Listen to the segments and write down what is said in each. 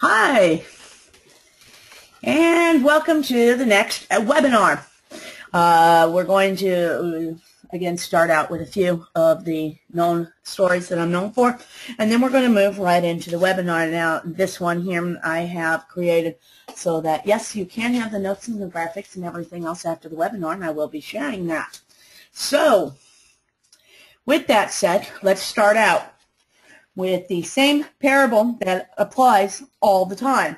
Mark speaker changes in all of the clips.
Speaker 1: Hi, and welcome to the next webinar. We're going to, again, start out with a few of the known stories that I'm known for, and then we're going to move right into the webinar. Now, this one here I have created so that, yes, you can have the notes and the graphics and everything else after the webinar, and I will be sharing that. So, with that said, let's start out with the same parable that applies all the time.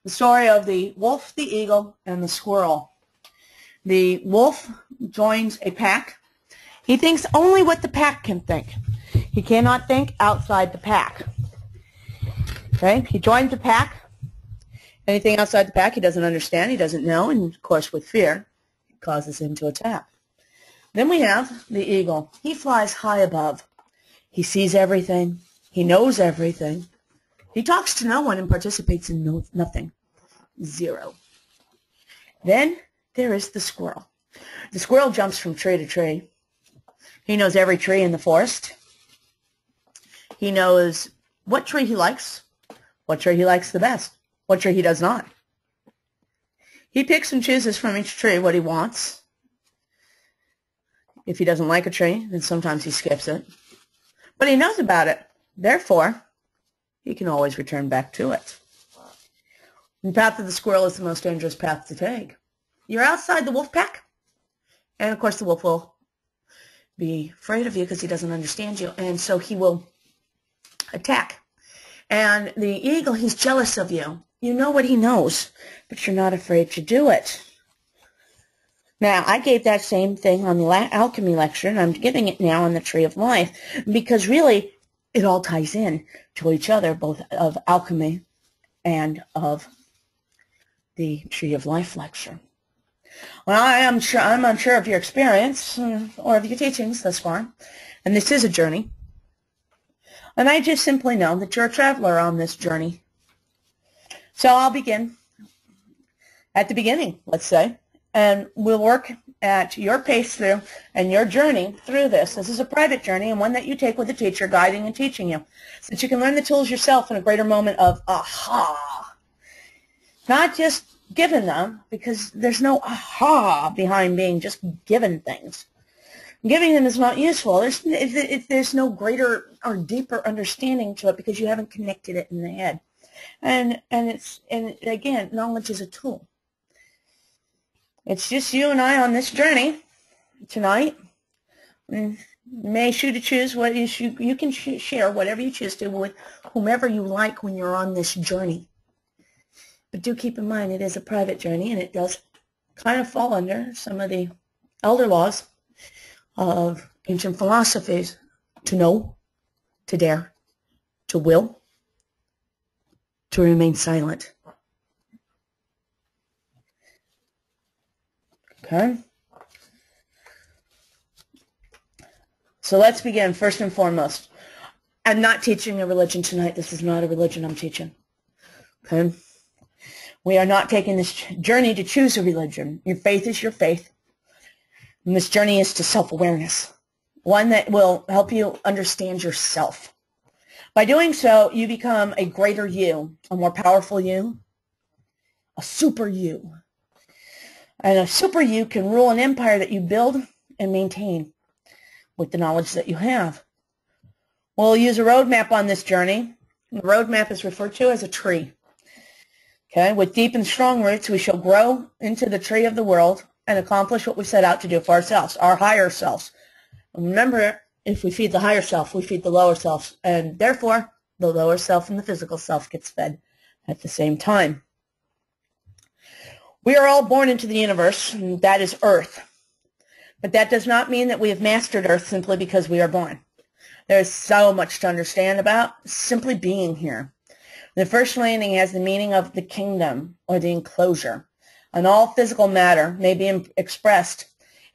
Speaker 1: The story of the wolf, the eagle, and the squirrel. The wolf joins a pack. He thinks only what the pack can think. He cannot think outside the pack. Okay? He joins the pack. Anything outside the pack he doesn't understand, he doesn't know, and of course with fear, it causes him to attack. Then we have the eagle. He flies high above. He sees everything. He knows everything. He talks to no one and participates in nothing. Zero. Then there is the squirrel. The squirrel jumps from tree to tree. He knows every tree in the forest. He knows what tree he likes, what tree he likes the best, what tree he does not. He picks and chooses from each tree what he wants. If he doesn't like a tree, then sometimes he skips it. But he knows about it. Therefore, he can always return back to it. The path of the squirrel is the most dangerous path to take. You're outside the wolf pack, and of course the wolf will be afraid of you because he doesn't understand you, and so he will attack. And the eagle, he's jealous of you. You know what he knows, but you're not afraid to do it. Now, I gave that same thing on the alchemy lecture, and I'm giving it now on the tree of life, because really, it all ties in to each other, both of alchemy and of the tree of life lecture. Well, I'm unsure of your experience or of your teachings thus far, and this is a journey. And I just simply know that you're a traveler on this journey. So I'll begin at the beginning, let's say, and we'll work at your pace through and your journey through this. This is a private journey and one that you take with a teacher guiding and teaching you so that you can learn the tools yourself in a greater moment of aha. Not just given them, because there's no aha behind being just given things. Giving them is not useful. There's no greater or deeper understanding to it because you haven't connected it in the head. And again, knowledge is a tool. It's just you and I on this journey tonight. You may choose what you can share whatever you choose to with whomever you like when you're on this journey. But do keep in mind it is a private journey, and it does kind of fall under some of the elder laws of ancient philosophies: to know, to dare, to will, to remain silent. Okay? So let's begin first and foremost. I'm not teaching a religion tonight. This is not a religion I'm teaching. Okay? We are not taking this journey to choose a religion. Your faith is your faith. And this journey is to self-awareness. One that will help you understand yourself. By doing so, you become a greater you, a more powerful you, a super you. And a super you can rule an empire that you build and maintain with the knowledge that you have. We'll use a roadmap on this journey. The roadmap is referred to as a tree. Okay? With deep and strong roots, we shall grow into the tree of the world and accomplish what we set out to do for ourselves, our higher selves. And remember, if we feed the higher self, we feed the lower self. And therefore, the lower self and the physical self gets fed at the same time. We are all born into the universe, and that is Earth. But that does not mean that we have mastered Earth simply because we are born. There is so much to understand about simply being here. The first landing has the meaning of the kingdom or the enclosure, and all physical matter may be expressed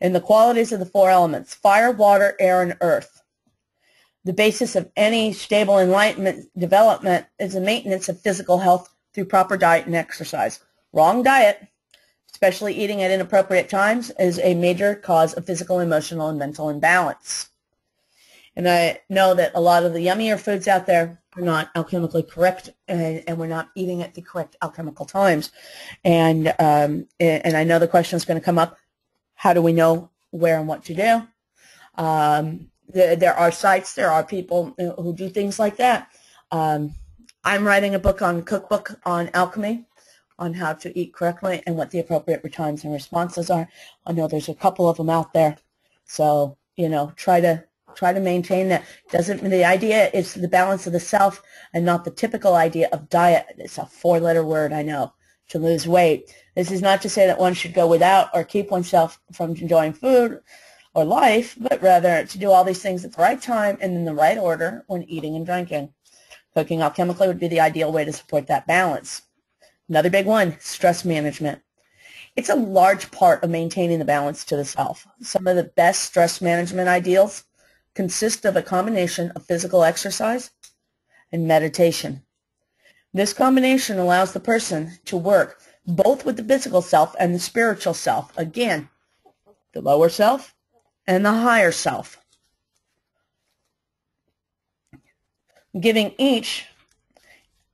Speaker 1: in the qualities of the four elements: fire, water, air, and earth. The basis of any stable enlightenment development is the maintenance of physical health through proper diet and exercise. Wrong diet, especially eating at inappropriate times, is a major cause of physical, emotional, and mental imbalance. And I know that a lot of the yummier foods out there are not alchemically correct, and we're not eating at the correct alchemical times. And I know the question is going to come up, how do we know where and what to do? There are sites, there are people who do things like that. I'm writing a cookbook on alchemy, on how to eat correctly and what the appropriate times and responses are. I know there's a couple of them out there. So, try to maintain that. The idea is the balance of the self and not the typical idea of diet. It's a 4-letter word, I know, to lose weight. This is not to say that one should go without or keep oneself from enjoying food or life, but rather to do all these things at the right time and in the right order when eating and drinking. Cooking alchemically would be the ideal way to support that balance. Another big one, stress management. It's a large part of maintaining the balance to the self. Some of the best stress management ideals consist of a combination of physical exercise and meditation. This combination allows the person to work both with the physical self and the spiritual self. Again, the lower self and the higher self, giving each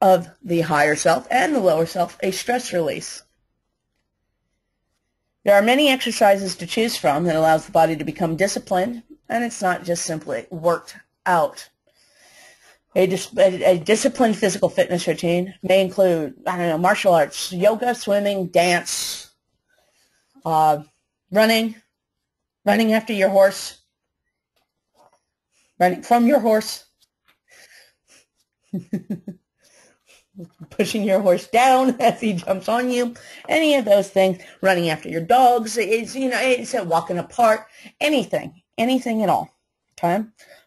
Speaker 1: of the higher self and the lower self a stress release. There are many exercises to choose from that allows the body to become disciplined, and it's not just simply worked out. A disciplined physical fitness routine may include, martial arts, yoga, swimming, dance, running after your horse, running from your horse, pushing your horse down as he jumps on you, any of those things, running after your dogs, it's a walk in a park, anything at all, okay,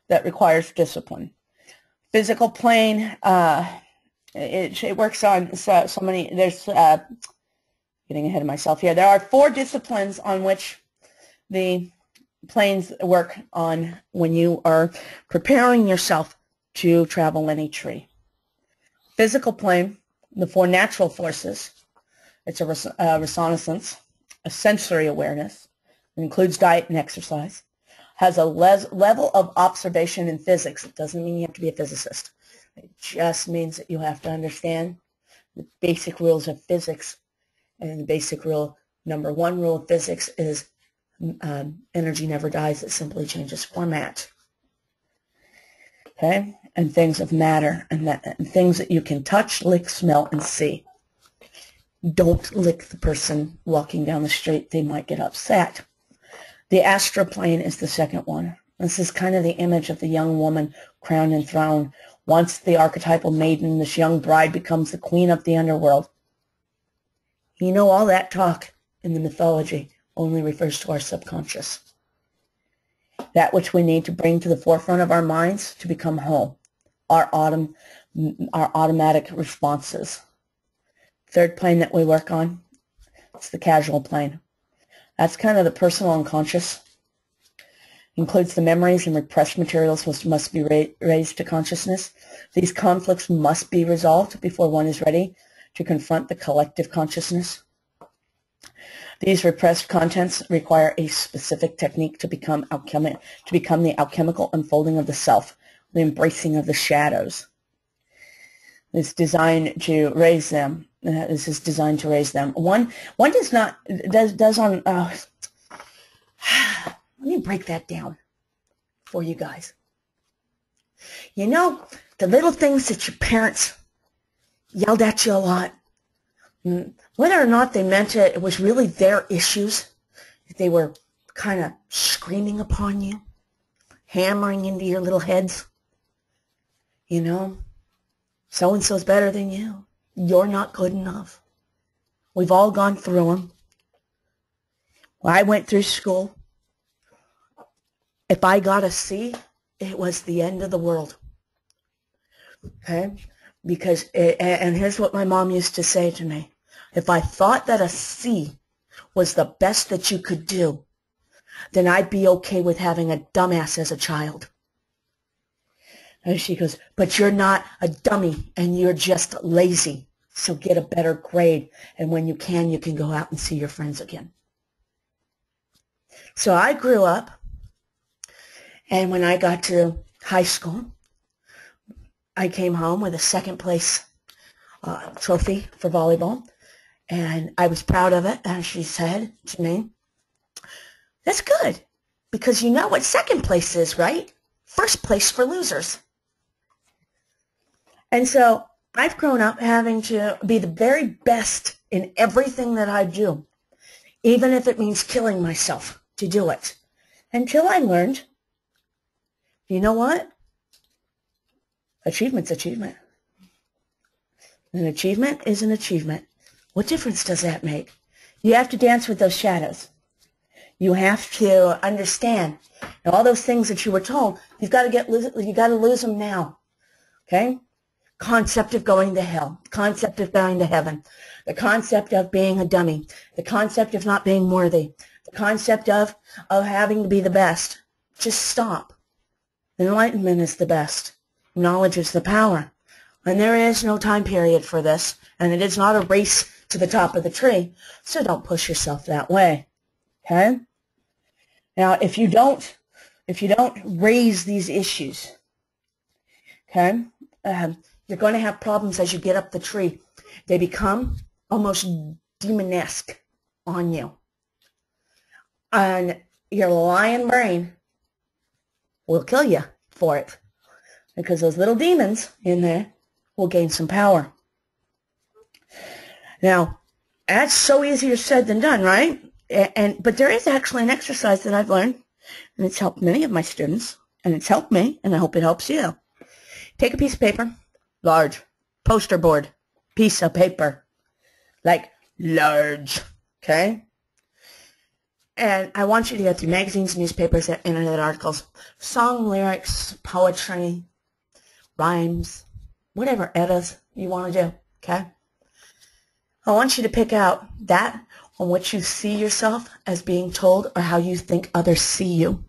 Speaker 1: that requires discipline. Physical plane, it works on so many, there's, getting ahead of myself here, there are 4 disciplines on which the planes work on when you are preparing yourself to travel any tree. Physical plane, the 4 natural forces. It's a reconnaissance, a sensory awareness. It includes diet and exercise. Has a level of observation in physics. It doesn't mean you have to be a physicist. It just means that you have to understand the basic rules of physics. And the basic rule, number 1 rule of physics is energy never dies. It simply changes format. Okay? And things of matter, and things that you can touch, lick, smell, and see. Don't lick the person walking down the street. They might get upset. The astral plane is the second one. This is kind of the image of the young woman crowned and throned. Once the archetypal maiden, this young bride becomes the queen of the underworld. All that talk in the mythology only refers to our subconscious. That which we need to bring to the forefront of our minds to become whole. Our automatic responses. Third plane that we work on, it's the casual plane. That's kind of the personal unconscious. Includes the memories and repressed materials which must be raised to consciousness. These conflicts must be resolved before one is ready to confront the collective consciousness. These repressed contents require a specific technique to become the alchemical unfolding of the self, the embracing of the shadows. It's designed to raise them. This is designed to raise them. One does on. Let me break that down for you guys. The little things that your parents yelled at you a lot, whether or not they meant it, it was really their issues. They were kind of screaming upon you, hammering into your little heads. So-and-so's better than you. You're not good enough. We've all gone through them. When I went through school, if I got a C, it was the end of the world. Okay? And here's what my mom used to say to me. If I thought that a C was the best that you could do, then I'd be okay with having a dumbass as a child. And she goes, but you're not a dummy and you're just lazy. So get a better grade. And when you can go out and see your friends again. So I grew up And when I got to high school, I came home with a second place trophy for volleyball. And I was proud of it. And she said to me, that's good, because you know what second place is, right? First place for losers. And so I've grown up having to be the very best in everything that I do, even if it means killing myself to do it. Until I learned, you know what? Achievement's achievement. An achievement is an achievement. What difference does that make? You have to dance with those shadows. You have to understand all those things that you were told. You got to lose them now. Okay? Concept of going to hell, concept of going to heaven, the concept of being a dummy, the concept of not being worthy, the concept of having to be the best. Just stop. Enlightenment is the best. Knowledge is the power. And there is no time period for this, and it is not a race to the top of the tree, so don't push yourself that way. Okay? Now, if you don't raise these issues, okay, you're going to have problems as you get up the tree. They become almost demonesque on you. And your lion brain will kill you for it, because those little demons in there will gain some power. Now, that's so easier said than done, right? But there is actually an exercise that I've learned, and it's helped many of my students, and it's helped me, and I hope it helps you. Take a piece of paper, large, poster board, piece of paper, like large, okay? And I want you to go through magazines, newspapers, internet articles, song lyrics, poetry, rhymes, whatever edits you want to do, okay? I want you to pick out that on which you see yourself as being told or how you think others see you,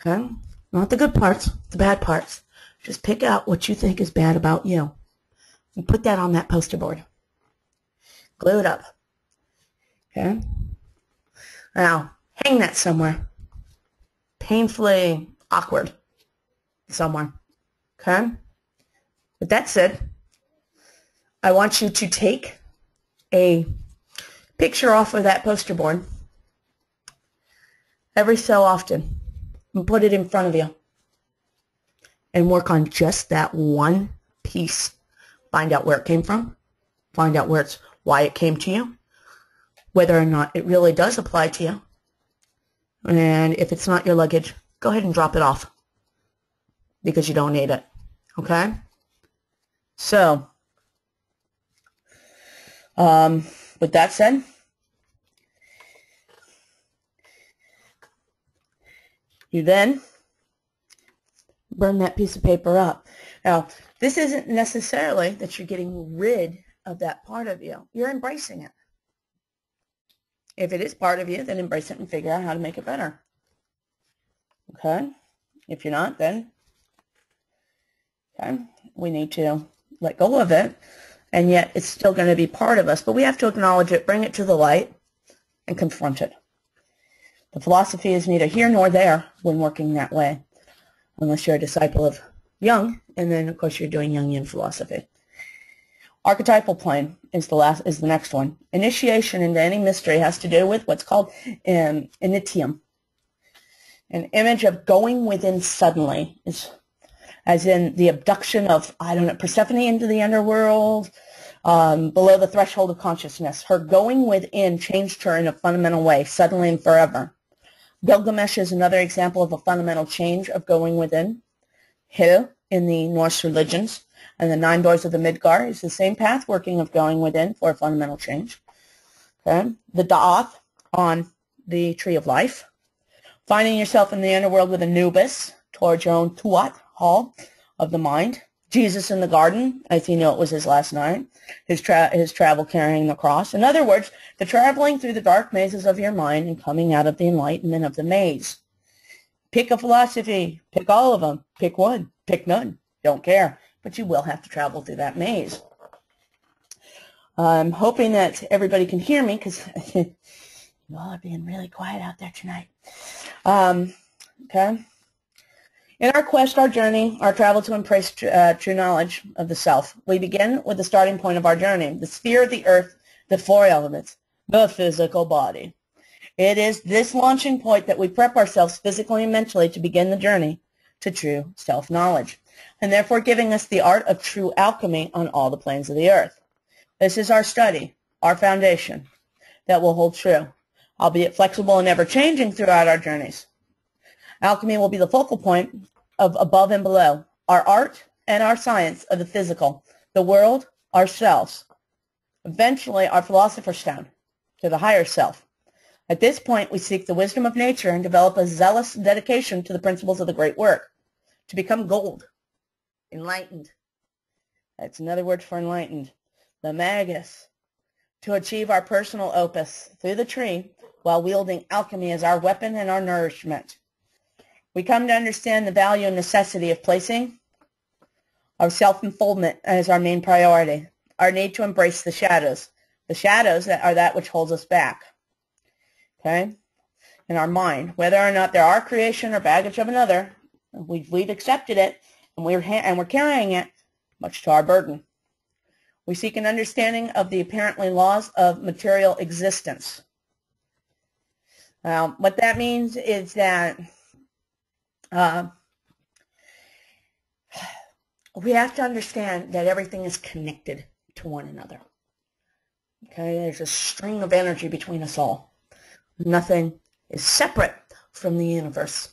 Speaker 1: okay? Not the good parts, the bad parts. Just pick out what you think is bad about you and put that on that poster board. Glue it up, okay? Now, hang that somewhere. Painfully awkward somewhere, okay? With that said, I want you to take a picture off of that poster board every so often and put it in front of you and work on just that one piece. Find out where it came from. Find out why it came to you, whether or not it really does apply to you. And if it's not your luggage, go ahead and drop it off because you don't need it, okay? So, with that said, you then burn that piece of paper up. Now, this isn't necessarily that you're getting rid of that part of you. You're embracing it. If it is part of you, then embrace it and figure out how to make it better. Okay? If you're not, then okay, we need to let go of it. And yet it's still going to be part of us. But we have to acknowledge it, bring it to the light, and confront it. The philosophy is neither here nor there when working that way, unless you're a disciple of Jung, and then, of course, you're doing Jungian philosophy. Archetypal plane is the next one. Initiation into any mystery has to do with what's called initium. An image of going within suddenly, is as in the abduction of, Persephone into the underworld, below the threshold of consciousness. Her going within changed her in a fundamental way, suddenly and forever. Gilgamesh is another example of a fundamental change of going within. Hel in the Norse religions and the 9 doors of the Midgard is the same path working of going within for a fundamental change. Okay? The Da'ath on the Tree of Life. Finding yourself in the underworld with Anubis towards your own Tuat hall of the mind. Jesus in the garden, as he knew it was his last night. His travel carrying the cross. In other words, the traveling through the dark mazes of your mind and coming out of the enlightenment of the maze. Pick a philosophy. Pick all of them. Pick one. Pick none. Don't care. But you will have to travel through that maze. I'm hoping that everybody can hear me because you all are being really quiet out there tonight. Okay. In our quest, our journey, our travel to embrace true knowledge of the self, we begin with the starting point of our journey, the sphere of the earth, the four elements, the physical body. It is this launching point that we prep ourselves physically and mentally to begin the journey to true self-knowledge, and therefore giving us the art of true alchemy on all the planes of the earth. This is our study, our foundation, that will hold true, albeit flexible and ever-changing throughout our journeys. Alchemy will be the focal point of above and below, our art and our science of the physical, the world, ourselves. Eventually, our philosopher's stone to the higher self. At this point, we seek the wisdom of nature and develop a zealous dedication to the principles of the great work, to become gold, enlightened. That's another word for enlightened. The magus, to achieve our personal opus through the tree while wielding alchemy as our weapon and our nourishment. We come to understand the value and necessity of placing our self-unfoldment as our main priority, our need to embrace the shadows that are that which holds us back, okay, in our mind. Whether or not they're our creation or baggage of another, we've accepted it, and we're carrying it, much to our burden. We seek an understanding of the apparently laws of material existence. What that means is that we have to understand that everything is connected to one another. Okay, there's a string of energy between us all. Nothing is separate from the universe.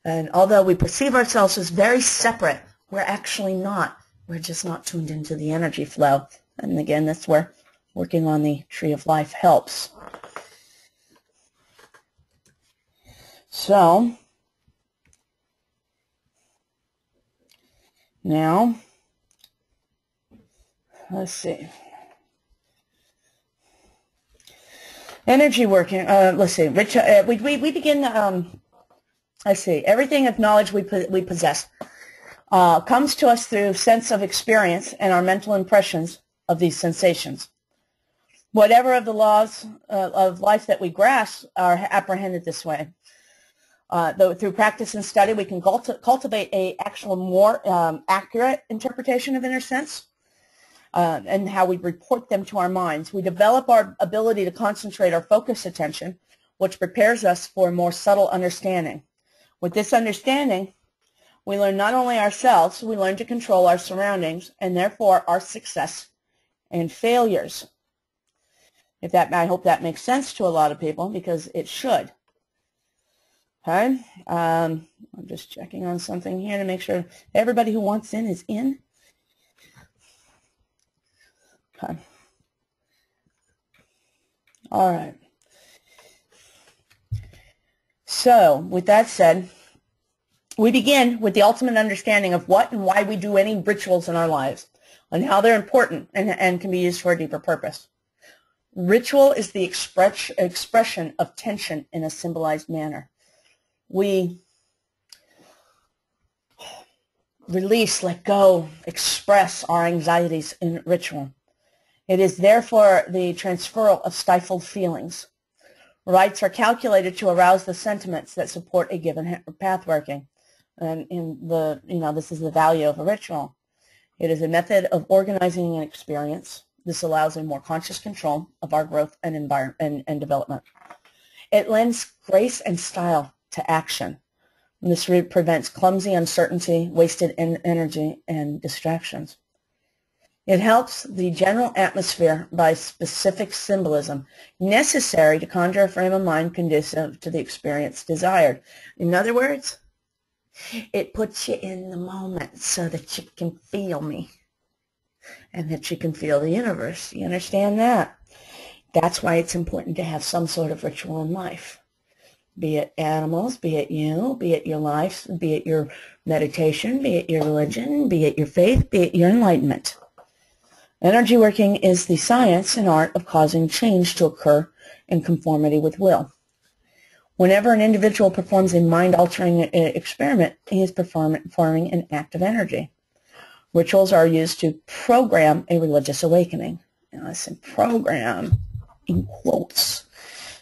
Speaker 1: And although we perceive ourselves as very separate, we're actually not. We're just not tuned into the energy flow. And again, that's where working on the tree of life helps. So, now, let's see. Energy working, let's see. We begin, let's see. Everything of knowledge we possess comes to us through sense of experience and our mental impressions of these sensations. Whatever of the laws of life that we grasp are apprehended this way. Though through practice and study, we can cultivate a actual more accurate interpretation of inner sense and how we report them to our minds. We develop our ability to concentrate our focus attention, which prepares us for a more subtle understanding. With this understanding, we learn not only ourselves, we learn to control our surroundings and therefore our success and failures. I hope that makes sense to a lot of people, because it should. Okay, I'm just checking on something here to make sure everybody who wants in is in. Okay. All right. So, with that said, we begin with the ultimate understanding of what and why we do any rituals in our lives, and how they're important and can be used for a deeper purpose. Ritual is the expression of tension in a symbolized manner. We release, let go, express our anxieties in ritual. It is therefore the transferal of stifled feelings. Rites are calculated to arouse the sentiments that support a given path working. And this is the value of a ritual. It is a method of organizing an experience. This allows a more conscious control of our growth and environment and development. It lends grace and style to action. And this prevents clumsy uncertainty, wasted energy, and distractions. It helps the general atmosphere by specific symbolism necessary to conjure a frame of mind conducive to the experience desired. In other words, it puts you in the moment so that you can feel me and that you can feel the universe. You understand that? That's why it's important to have some sort of ritual in life. Be it animals, be it you, be it your life, be it your meditation, be it your religion, be it your faith, be it your enlightenment. Energy working is the science and art of causing change to occur in conformity with will. Whenever an individual performs a mind-altering experiment, he is performing an act of energy. Rituals are used to program a religious awakening. And I said program in quotes.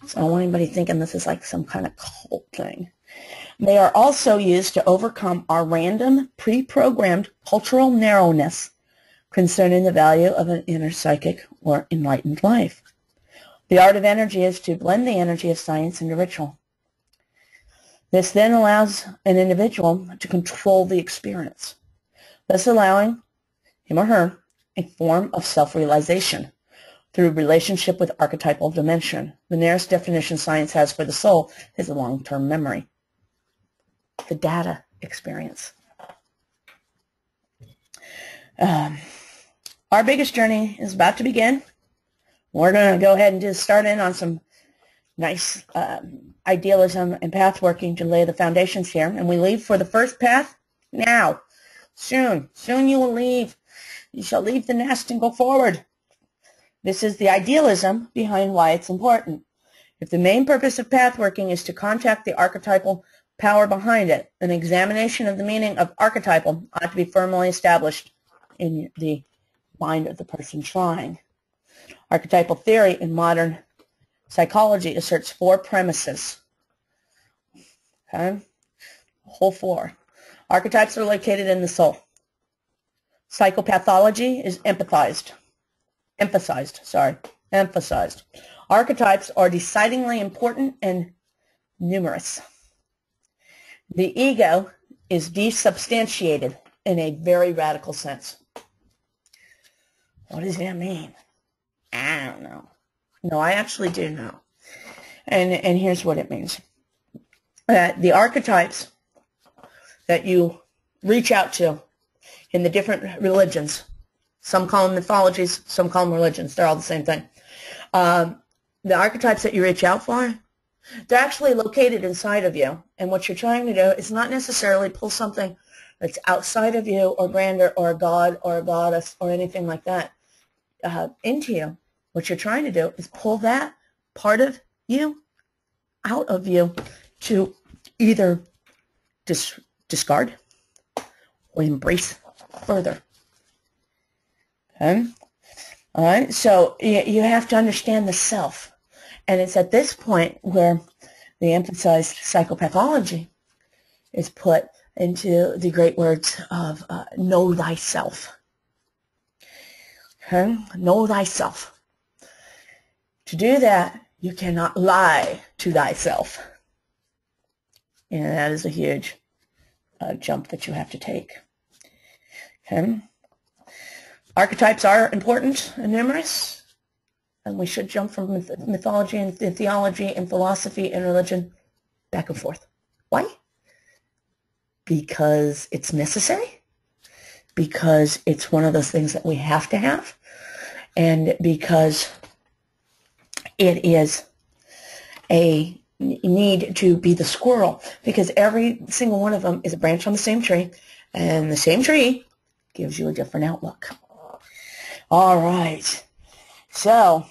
Speaker 1: So I don't want anybody thinking this is like some kind of cult thing. They are also used to overcome our random, pre-programmed cultural narrowness concerning the value of an inner psychic or enlightened life. The art of energy is to blend the energy of science into ritual. This then allows an individual to control the experience, thus allowing him or her a form of self-realization through relationship with archetypal dimension. The nearest definition science has for the soul is a long-term memory. The data experience. Our biggest journey is about to begin. We're going to go ahead and just start in on some nice idealism and path working to lay the foundations here. And we leave for the first path now. Soon you will leave. You shall leave the nest and go forward. This is the idealism behind why it's important. If the main purpose of path working is to contact the archetypal power behind it, an examination of the meaning of archetypal ought to be firmly established in the mind of the person trying. Archetypal theory in modern psychology asserts 4 premises. Okay? Whole 4. Archetypes are located in the soul. Psychopathology is emphasized. Archetypes are decidedly important and numerous. The ego is desubstantiated in a very radical sense. What does that mean? I don't know. No, I actually do know. And here's what it means. The archetypes that you reach out to in the different religions, some call them mythologies, some call them religions. They're all the same thing. The archetypes that you reach out for, they're actually located inside of you. And what you're trying to do is not necessarily pull something that's outside of you or grander or a god or a goddess or anything like that into you. What you're trying to do is pull that part of you out of you to either discard or embrace further. Okay? All right? So you have to understand the self. And it's at this point where the emphasized psychopathology is put into the great words of know thyself. Okay? Know thyself. To do that, you cannot lie to thyself. And that is a huge jump that you have to take. Okay? Archetypes are important and numerous. And we should jump from mythology and theology and philosophy and religion back and forth. Why? Because it's necessary. Because it's one of those things that we have to have. And because it is a need to be the squirrel. Because every single one of them is a branch on the same tree. And the same tree gives you a different outlook. All right. So,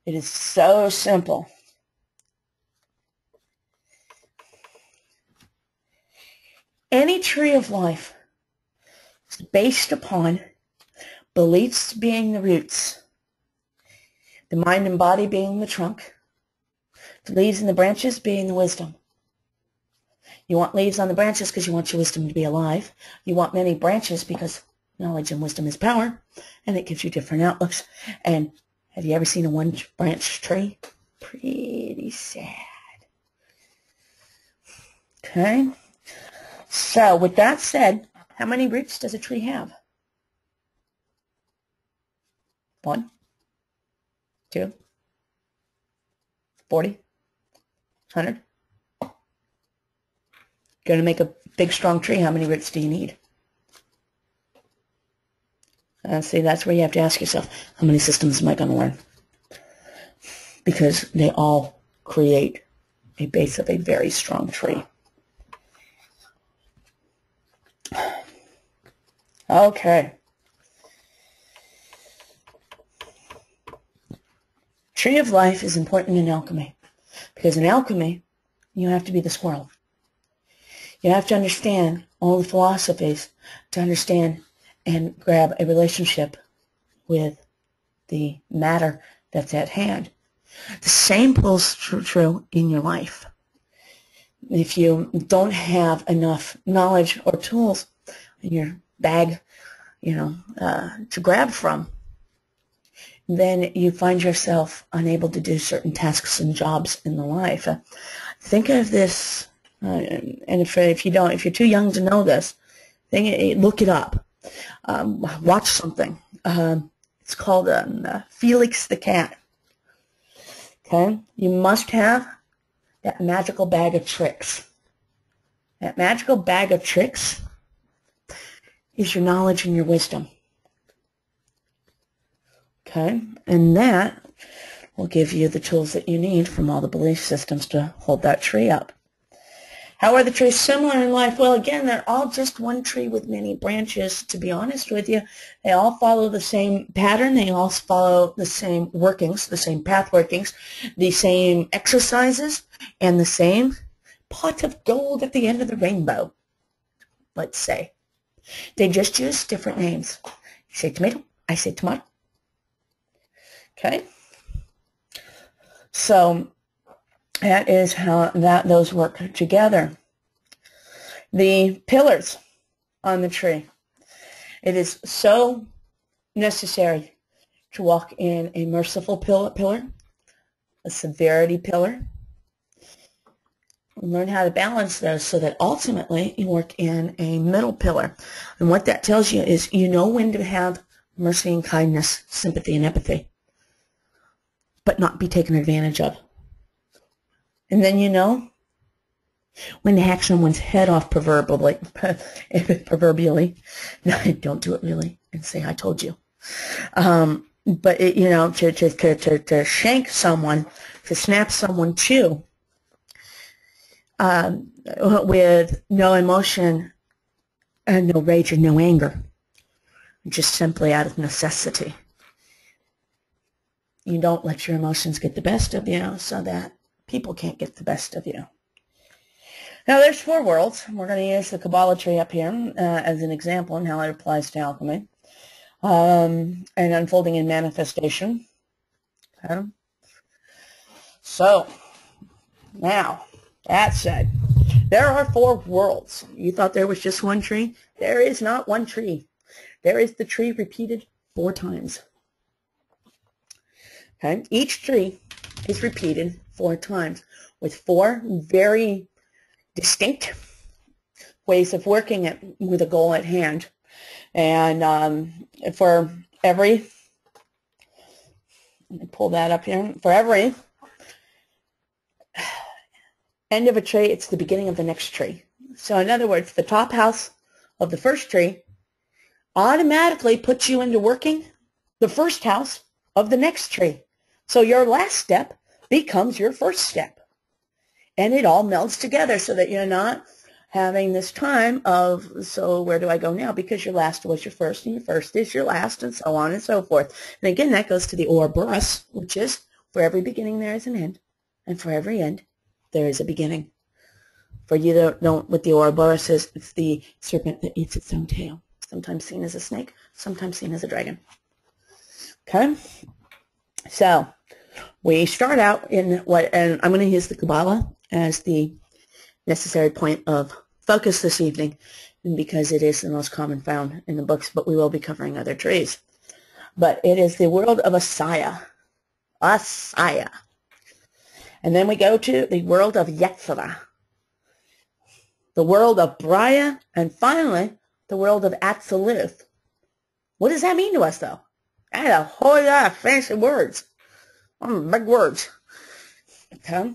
Speaker 1: it is so simple. Any tree of life is based upon beliefs being the roots, the mind and body being the trunk, the leaves and the branches being the wisdom. You want leaves on the branches because you want your wisdom to be alive. You want many branches because knowledge and wisdom is power, and it gives you different outlooks. And have you ever seen a one-branch tree? Pretty sad. Okay? So, with that said, how many roots does a tree have? 1, 2, 40, 100. Going to make a big, strong tree, how many roots do you need? See, that's where you have to ask yourself, how many systems am I going to learn? Because they all create a base of a very strong tree. Okay. Tree of life is important in alchemy. Because in alchemy, you have to be the squirrel. You have to understand all the philosophies to understand and grab a relationship with the matter that's at hand. The same pulls true in your life. if you don't have enough knowledge or tools in your bag, to grab from, then you find yourself unable to do certain tasks and jobs in the life. Think of this, and if you're too young to know this, look it up. Watch something. It's called Felix the Cat. Okay, you must have that magical bag of tricks. That magical bag of tricks is your knowledge and your wisdom. Okay, and that will give you the tools that you need from all the belief systems to hold that tree up. How are the trees similar in life? Well, again, they're all just one tree with many branches, to be honest with you. They all follow the same pattern. They all follow the same workings, the same path workings, the same exercises, and the same pot of gold at the end of the rainbow, let's say. They just use different names. You say tomato, I say tomato. Okay? So that is how those work together. The pillars on the tree. It is so necessary to walk in a merciful pillar, a severity pillar. Learn how to balance those so that ultimately you work in a middle pillar. And what that tells you is you know when to have mercy and kindness, sympathy and empathy, but not be taken advantage of. And then you know when to hack someone's head off proverbially. No, don't do it really and say, I told you. But, to shank someone, to snap someone to, with no emotion and no rage and no anger, just simply out of necessity. You don't let your emotions get the best of you so that people can't get the best of you. Now, there's 4 worlds. We're going to use the Kabbalah tree up here as an example in how it applies to alchemy and unfolding in manifestation. Okay. So, now, that said, there are 4 worlds. You thought there was just one tree? There is not one tree. There is the tree repeated 4 times. Okay? Each tree is repeated 4 times with 4 very distinct ways of working it with a goal at hand. And for every, let me pull that up here, for every end of a tree, it's the beginning of the next tree. So in other words, the top house of the first tree automatically puts you into working the first house of the next tree. So your last step becomes your first step. And it all melds together so that you're not having this time of, so where do I go now? Because your last was your first, and your first is your last, and so on and so forth. And again, that goes to the Ouroboros, which is for every beginning there is an end, and for every end there is a beginning. For you that don't, what the Ouroboros is, it's the serpent that eats its own tail. Sometimes seen as a snake, sometimes seen as a dragon. Okay? So, we start out in what, and I'm going to use the Kabbalah as the necessary point of focus this evening, because it is the most common found in the books, but we will be covering other trees. But it is the world of Asaya. Asaya. And then we go to the world of Yetzirah, the world of Braya, and finally, the world of Atziluth. What does that mean to us, though? That's a whole lot of fancy words. Big words. Okay?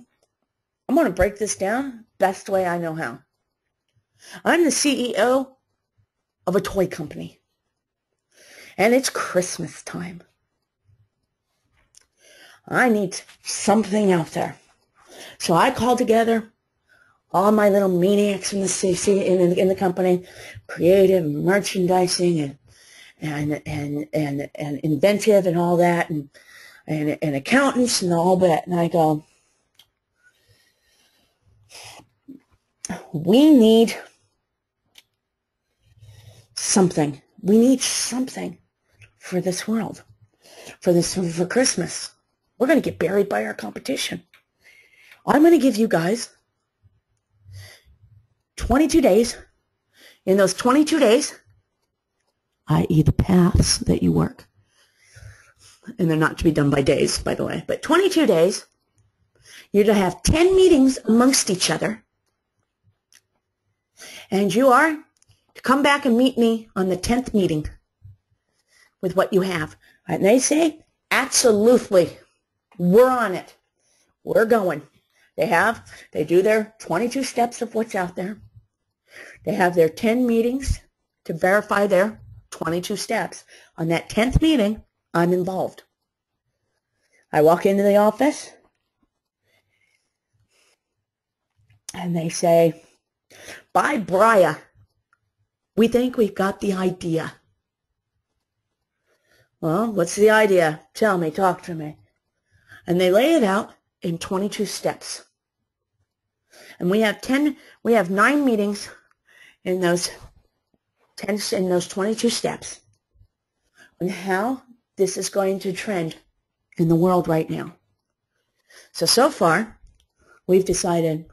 Speaker 1: I'm going to break this down best way I know how. I'm the CEO of a toy company. And it's Christmas time. I need something out there. So I call together all my little maniacs in the CC in the company, creative and merchandising and inventive and all that, and accountants and all that. And I go, we need something. We need something for this world, for Christmas. We're going to get buried by our competition. I'm going to give you guys 22 days. In those 22 days, i.e. the paths that you work, and they're not to be done by days, by the way, but 22 days, you're to have 10 meetings amongst each other, and you are to come back and meet me on the 10th meeting with what you have. And they say, absolutely, we're on it. We're going. They do their 22 steps of what's out there. They have their 10 meetings to verify their 22 steps. On that 10th meeting, I'm involved. I walk into the office, and they say, by Briar, we think we've got the idea. Well, what's the idea? Tell me, talk to me. And they lay it out in 22 steps. And we have 9 meetings in those 22 steps on how this is going to trend in the world right now. So far, we've decided,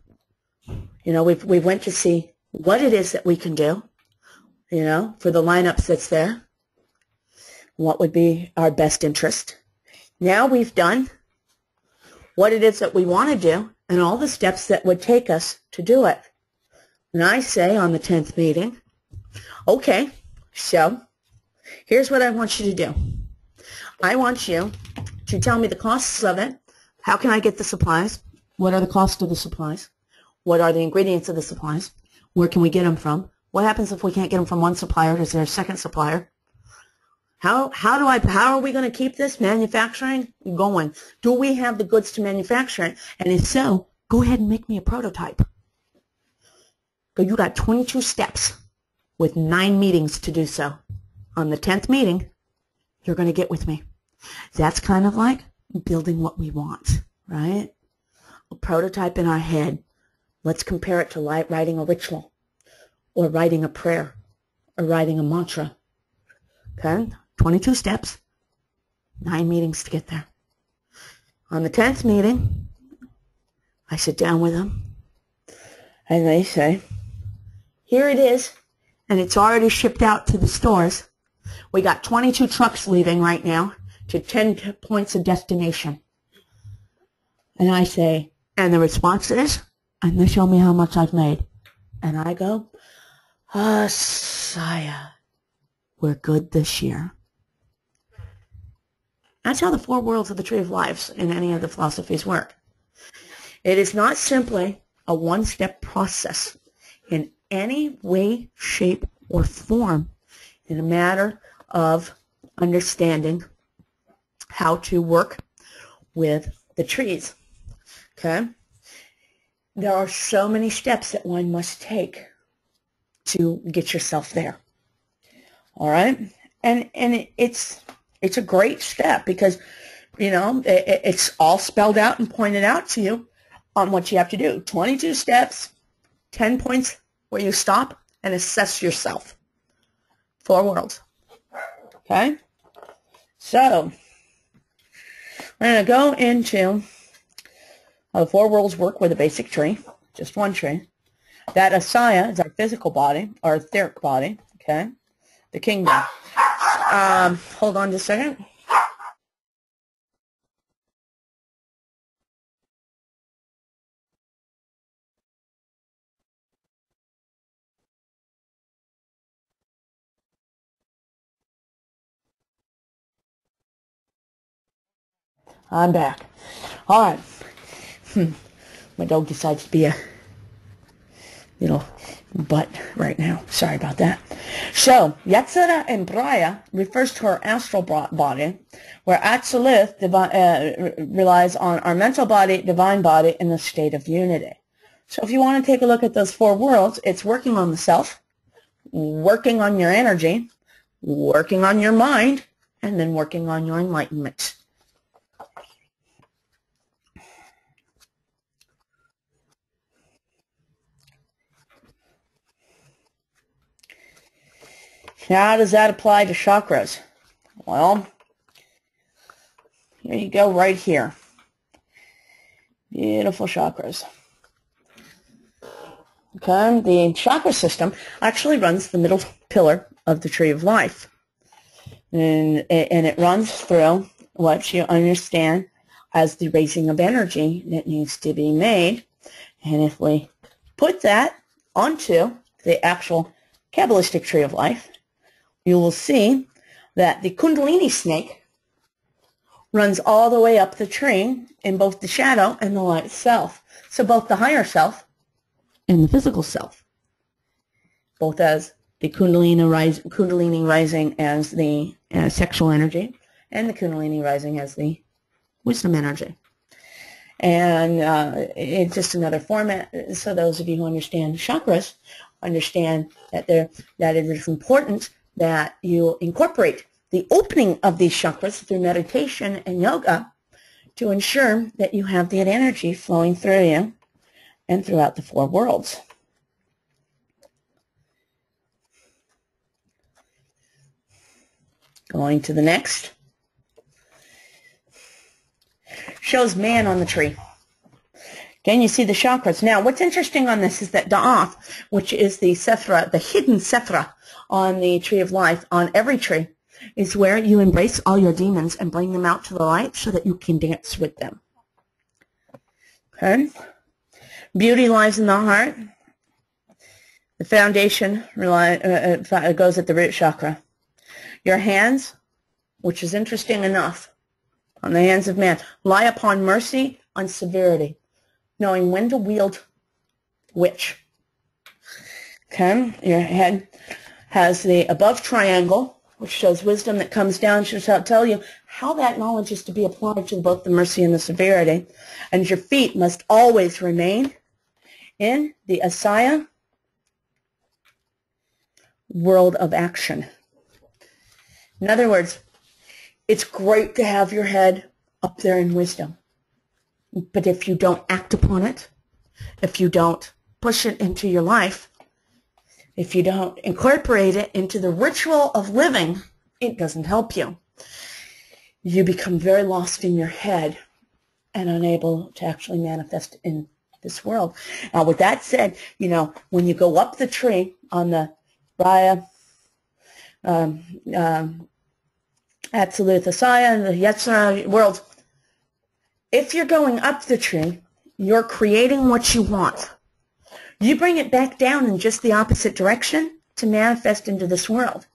Speaker 1: we went to see what it is that we can do, for the lineups that's there, what would be our best interest. Now we've done what it is that we want to do and all the steps that would take us to do it. And I say on the 10th meeting, okay, so here's what I want you to do. I want you to tell me the costs of it. How can I get the supplies? What are the costs of the supplies? What are the ingredients of the supplies? Where can we get them from? What happens if we can't get them from one supplier? Is there a second supplier? How are we going to keep this manufacturing going? Do we have the goods to manufacture it? And if so, go ahead and make me a prototype. But you got 22 steps with 9 meetings to do so. On the 10th meeting, you're going to get with me. That's kind of like building what we want, right? A prototype in our head. Let's compare it to writing a ritual or writing a prayer or writing a mantra. Okay? 22 steps, 9 meetings to get there. On the 10th meeting, I sit down with them, and they say, here it is, and it's already shipped out to the stores. We got 22 trucks leaving right now to 10 points of destination. And I say, and the response is, and they show me how much I've made. And I go, Sire, we're good this year. That's how the 4 worlds of the Tree of Lives in any of the philosophies work. It is not simply a one-step process in any way, shape, or form in a matter of understanding how to work with the trees. Okay? There are so many steps that one must take to get yourself there. All right? And it's a great step because, it's all spelled out and pointed out to you on what you have to do. 22 steps, 10 points where you stop and assess yourself. 4 worlds. Okay? So, we're going to go into how the 4 worlds work with a basic tree, just one tree. That Asaya is our physical body, our etheric body, okay? The kingdom. Hold on just a second. I'm back. All right. My dog decides to be a butt right now. Sorry about that. So, Yetzirah and Braya refers to our astral body, where Atzilith relies on our mental body, divine body, in the state of unity. So if you want to take a look at those 4 worlds, it's working on the self, working on your energy, working on your mind, and then working on your enlightenment. How does that apply to chakras? Well, here you go right here. Beautiful chakras. Okay, the chakra system actually runs the middle pillar of the tree of life. And it runs through what you understand as the raising of energy that needs to be made. And if we put that onto the actual Kabbalistic tree of life, you will see that the Kundalini snake runs all the way up the tree in both the shadow and the light self. So both the higher self and the physical self, both as the Kundalini rising as the sexual energy, and the Kundalini rising as the wisdom energy. And it's just another format. So those of you who understand chakras understand that it is important that you incorporate the opening of these chakras through meditation and yoga to ensure that you have that energy flowing through you and throughout the four worlds. Going to the next. Shows man on the tree. Again, you see the chakras. Now, what's interesting on this is that Da'ath, which is the Sephra, the hidden Sephra on the tree of life, on every tree, is where you embrace all your demons and bring them out to the light so that you can dance with them. Okay? Beauty lies in the heart. The foundation goes at the root chakra. Your hands, which is interesting enough, on the hands of man, lie upon mercy, on severity, knowing when to wield which. Okay? Your head has the above triangle, which shows wisdom that comes down, should tell you how that knowledge is to be applied to both the mercy and the severity. And your feet must always remain in the Asaya world of action. In other words, it's great to have your head up there in wisdom. But if you don't act upon it, if you don't push it into your life, if you don't incorporate it into the ritual of living, it doesn't help you. You become very lost in your head and unable to actually manifest in this world. Now, with that said, you know, when you go up the tree on the Raya, Absolute Asaya, and the Yetzirah world, if you're going up the tree, you're creating what you want. You bring it back down in just the opposite direction to manifest into this world.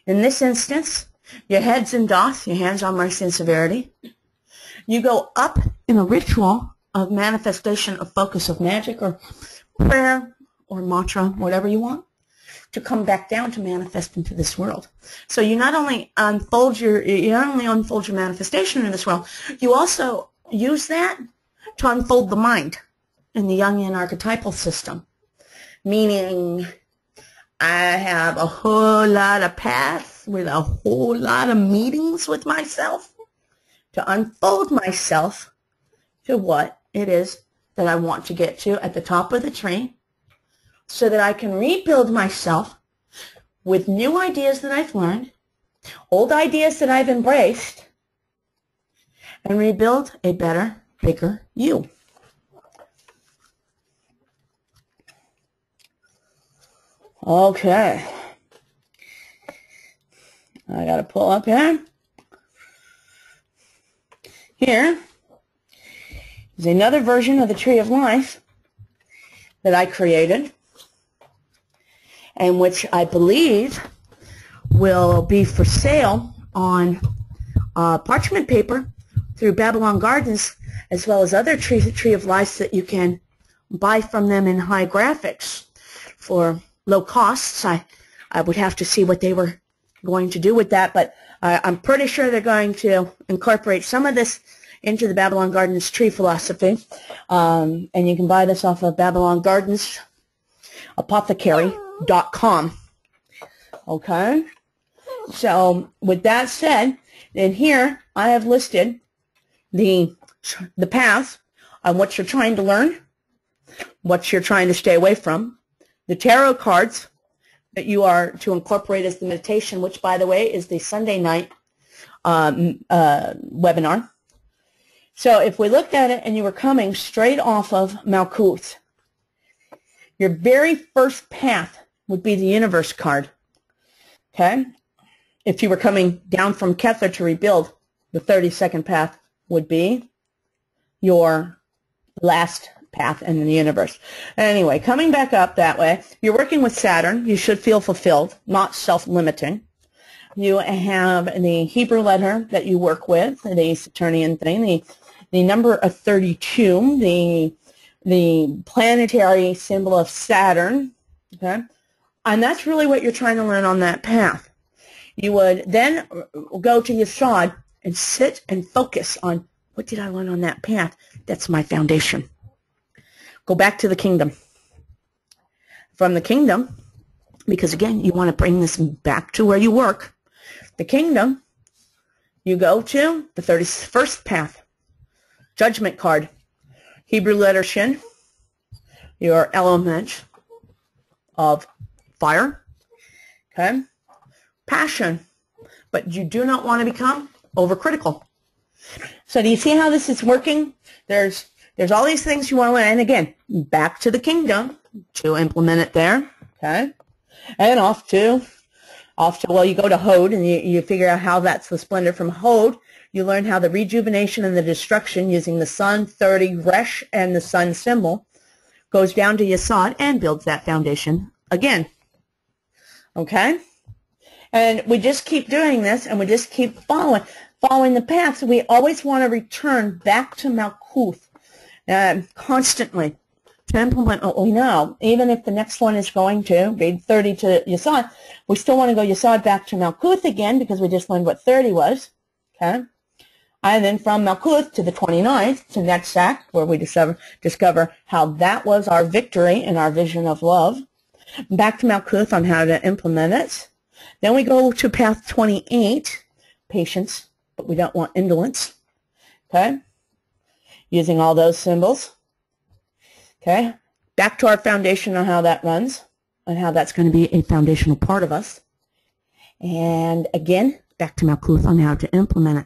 Speaker 1: In this instance, your head's in Doth, your hands on mercy and severity. You go up in a ritual of manifestation of focus of magic or prayer or mantra, whatever you want, to come back down to manifest into this world. So you not only unfold your manifestation in this world, you also use that to unfold the mind in the Jungian archetypal system. Meaning, I have a whole lot of paths with a whole lot of meetings with myself to unfold myself to what it is that I want to get to at the top of the tree, so that I can rebuild myself with new ideas that I've learned, old ideas that I've embraced, and rebuild a better, bigger you. Okay. I got to pull up here. Here is another version of the Tree of Life that I created, and which I believe will be for sale on parchment paper through Babylon Gardens, as well as other Tree of Life that you can buy from them in high graphics for low costs. I would have to see what they were going to do with that, but I'm pretty sure they're going to incorporate some of this into the Babylon Gardens tree philosophy. And you can buy this off of Babylon Gardens apothecary.com. Okay? So with that said, then here I have listed the path on what you're trying to learn, what you're trying to stay away from, the tarot cards that you are to incorporate as the meditation, which, by the way, is the Sunday night webinar. So if we looked at it and you were coming straight off of Malkuth, Your very first path would be the universe card. Okay? If you were coming down from Kether to rebuild, the 32nd path would be your last path in the universe. Anyway, coming back up that way, you're working with Saturn. You should feel fulfilled, not self-limiting. You have the Hebrew letter that you work with, the Saturnian thing, the number of 32, the planetary symbol of Saturn, okay? And that's really what you're trying to learn on that path. You would then go to Yesod and sit and focus on, what did I learn on that path? That's my foundation. Go back to the kingdom. From the kingdom, because again, you want to bring this back to where you work. The kingdom, you go to the 31st path. Judgment card. Hebrew letter Shin. Your element of fire. Okay. Passion. But you do not want to become overcritical. So do you see how this is working? There's all these things you want to learn. And again, back to the kingdom to implement it there. Okay. And off to, well, you go to Hod and you figure out how that's the splendor. From Hod, you learn how the rejuvenation and the destruction using the sun, 30, Resh, and the sun symbol goes down to Yesod and builds that foundation again. Okay? And we just keep doing this, and we just keep following the path. So we always want to return back to Malkuth constantly to implement what we know. Even if the next one is going to be 30 to Yesod, we still want to go Yesod back to Malkuth again because we just learned what 30 was. Okay? And then from Malkuth to the 29th, to Netzach, where we discover how that was our victory and our vision of love. Back to Malkuth on how to implement it. Then we go to path 28, patience, but we don't want indolence. Okay? Using all those symbols. Okay? Back to our foundation on how that runs and how that's going to be a foundational part of us. And again, back to Malkuth on how to implement it.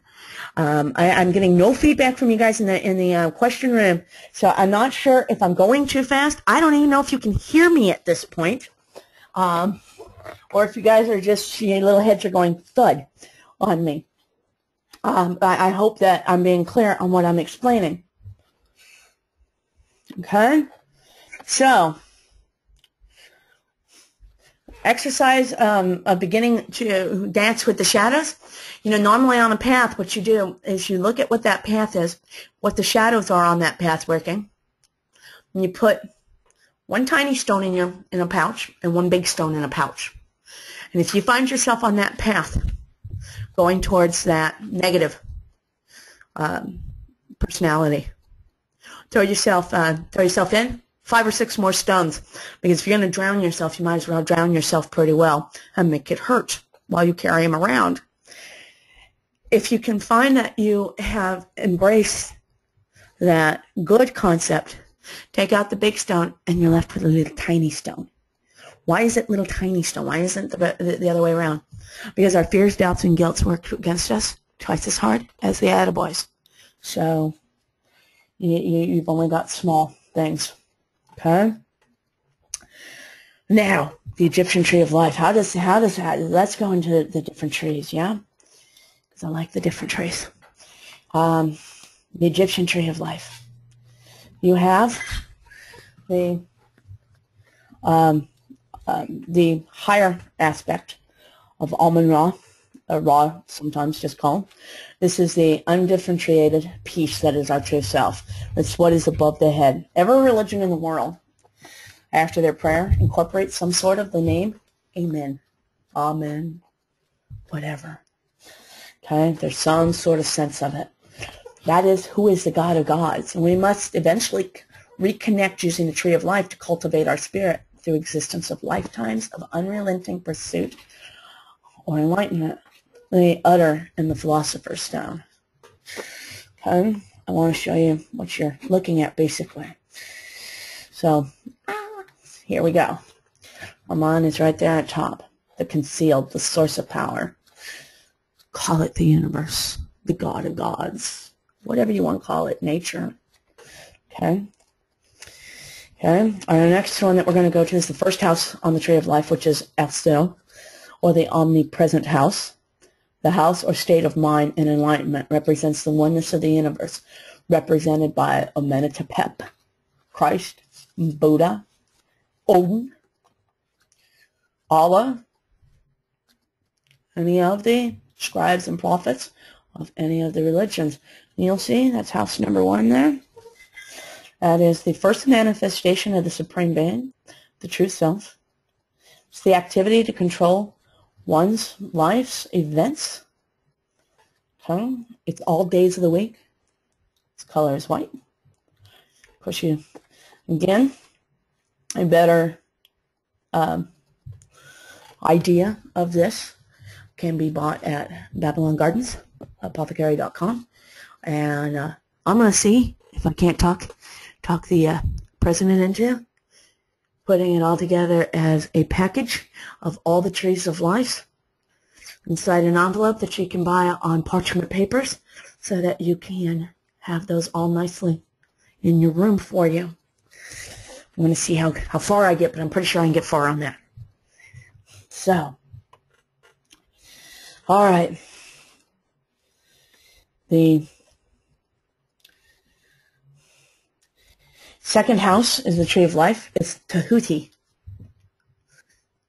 Speaker 1: I'm getting no feedback from you guys in the question room, so I'm not sure if I'm going too fast. I don't even know if you can hear me at this point, or if you guys are just, your little heads are going thud on me. I hope that I'm being clear on what I'm explaining. Okay? So, exercise of beginning to dance with the shadows. You know, normally on a path, what you do is you look at what that path is, what the shadows are on that path working, and you put one tiny stone in a pouch and one big stone in a pouch. And if you find yourself on that path going towards that negative personality, throw yourself in 5 or 6 more stones, because if you're going to drown yourself, you might as well drown yourself pretty well and make it hurt while you carry them around. If you can find that you have embraced that good concept, take out the big stone and you're left with a little tiny stone. Why is it little tiny stone? Why isn't the other way around? Because our fears, doubts, and guilts work against us twice as hard as the attaboys. So you've only got small things. Okay. Now, the Egyptian tree of life. How does that? Let's go into the different trees, yeah? Because I like the different trees. The Egyptian tree of life. You have the higher aspect of Amun-Ra, or Ra, sometimes just called. This is the undifferentiated peace that is our true self. It's what is above the head. Every religion in the world, after their prayer, incorporates some sort of the name Amen, Amen, whatever. Okay, there's some sort of sense of it. That is who is the God of gods. And we must eventually reconnect using the tree of life to cultivate our spirit through existence of lifetimes of unrelenting pursuit or enlightenment. The udder and the philosopher's stone. Okay, I want to show you what you're looking at basically. So, here we go. Amun is right there at top. The concealed, the source of power. Call it the universe, the God of gods, whatever you want to call it, nature. Okay? Okay, our next one that we're going to go to is the first house on the tree of life, which is Esther, or the omnipresent house. The house or state of mind and enlightenment represents the oneness of the universe, represented by Amenhotep, Christ, Buddha, Odin, Allah, any of the scribes and prophets of any of the religions. And you'll see that's house number 1 there. That is the first manifestation of the Supreme Being, the true self. It's the activity to control one's life's events. Okay. It's all days of the week. Its color is white. Of course, again, a better idea of this can be bought at Babylon Gardens, apothecary.com. And I'm going to see if I can't talk the president into putting it all together as a package of all the trees of life inside an envelope that you can buy on parchment papers so that you can have those all nicely in your room for you. I'm going to see how far I get, but I'm pretty sure I can get far on that. So, all right. The second house is the tree of life. It's Tahuti.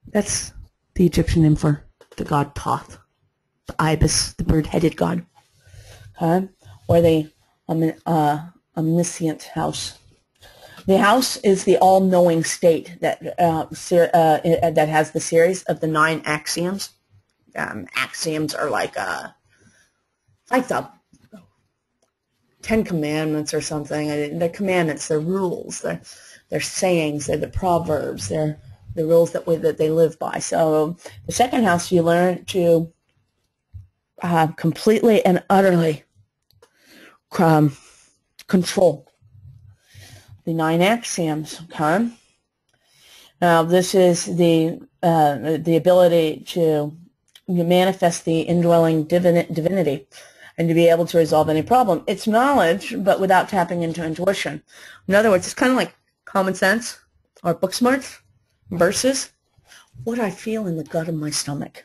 Speaker 1: That's the Egyptian name for the god Thoth, the ibis, the bird-headed god. Okay? Or the omniscient house. The house is the all-knowing state that that has the series of the 9 axioms. Axioms are like the 10 commandments or something. They're commandments, they're rules, they're sayings, they're the proverbs, they're the rules that they live by. So the second house, you learn to completely and utterly control the 9 axioms. Okay. Now this is the ability to manifest the indwelling divinity and to be able to resolve any problem. It's knowledge, but without tapping into intuition. In other words, it's kind of like common sense or book smarts versus what I feel in the gut of my stomach.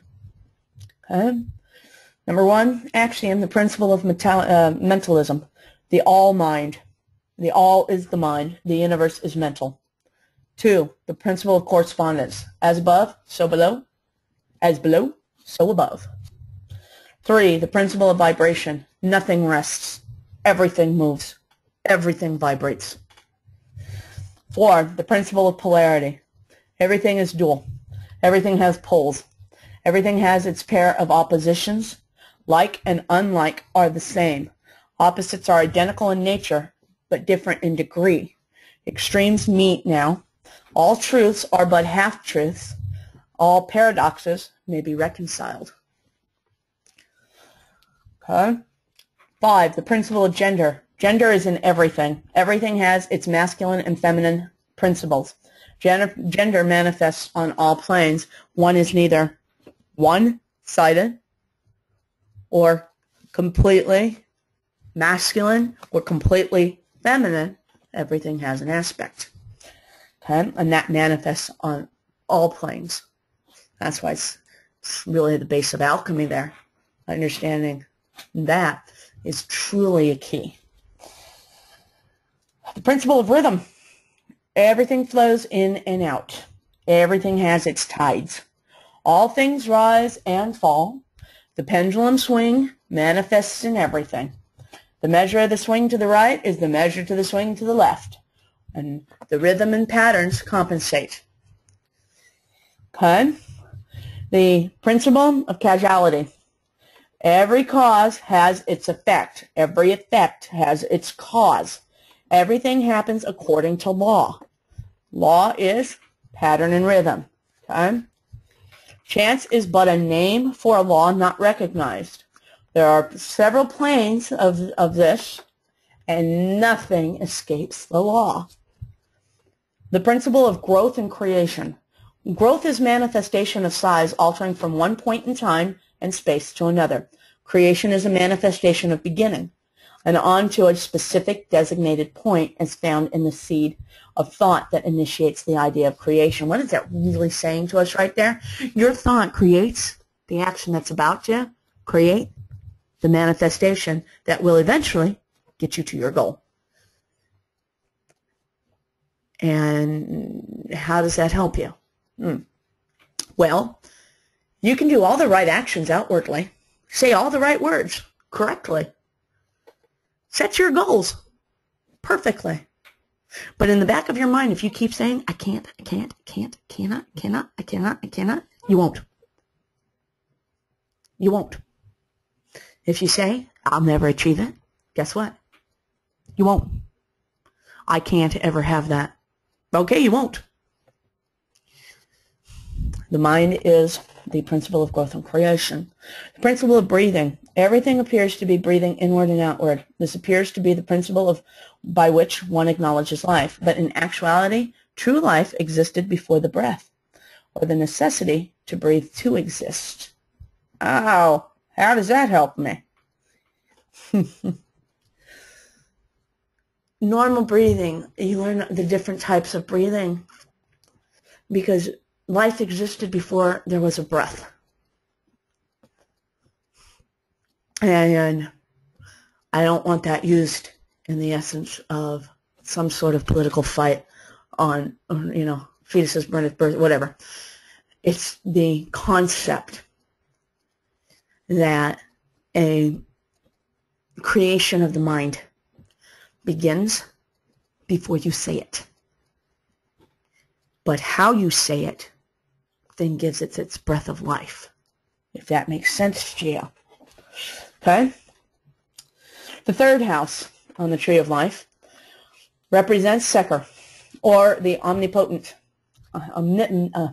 Speaker 1: Okay. Number 1 axiom, the principle of mentalism, the all mind. The all is the mind. The universe is mental. 2, the principle of correspondence. As above, so below. As below, so above. 3, the principle of vibration. Nothing rests. Everything moves. Everything vibrates. 4, the principle of polarity. Everything is dual. Everything has poles. Everything has its pair of oppositions. Like and unlike are the same. Opposites are identical in nature, but different in degree. Extremes meet now. All truths are but half-truths. All paradoxes may be reconciled. Okay. 5, the principle of gender. Gender is in everything. Everything has its masculine and feminine principles. Gender manifests on all planes. One is neither one-sided or completely masculine or completely feminine. Everything has an aspect. Okay? And that manifests on all planes. That's why it's really the base of alchemy there. Understanding that is truly a key. The principle of rhythm. Everything flows in and out. Everything has its tides. All things rise and fall. The pendulum swing manifests in everything. The measure of the swing to the right is the measure to the swing to the left. And the rhythm and patterns compensate. Okay? The principle of causality. Every cause has its effect. Every effect has its cause. Everything happens according to law. Law is pattern and rhythm. Okay? Chance is but a name for a law not recognized. There are several planes of this, and nothing escapes the law. The principle of growth and creation. Growth is manifestation of size altering from one point in time and space to another. Creation is a manifestation of beginning. and on to a specific designated point as found in the seed of thought that initiates the idea of creation. What is that really saying to us right there? Your thought creates the action that's about to create the manifestation that will eventually get you to your goal. And how does that help you? Well, you can do all the right actions outwardly, say all the right words correctly, set your goals perfectly. But in the back of your mind, if you keep saying, I can't, cannot, I cannot, you won't. You won't. If you say, I'll never achieve it, guess what? You won't. I can't ever have that. Okay, you won't. The mind is the principle of growth and creation. The principle of breathing. Everything appears to be breathing inward and outward. This appears to be the principle by which one acknowledges life. But in actuality, true life existed before the breath, or the necessity to breathe to exist. Oh, how does that help me? Normal breathing, you learn the different types of breathing because life existed before there was a breath. And I don't want that used in the essence of some sort of political fight on fetuses born at birth, whatever. It's the concept that a creation of the mind begins before you say it. But how you say it then gives it its breath of life, if that makes sense to you. Okay? The third house on the tree of life represents Seker, or the omnipotent, omnipotent,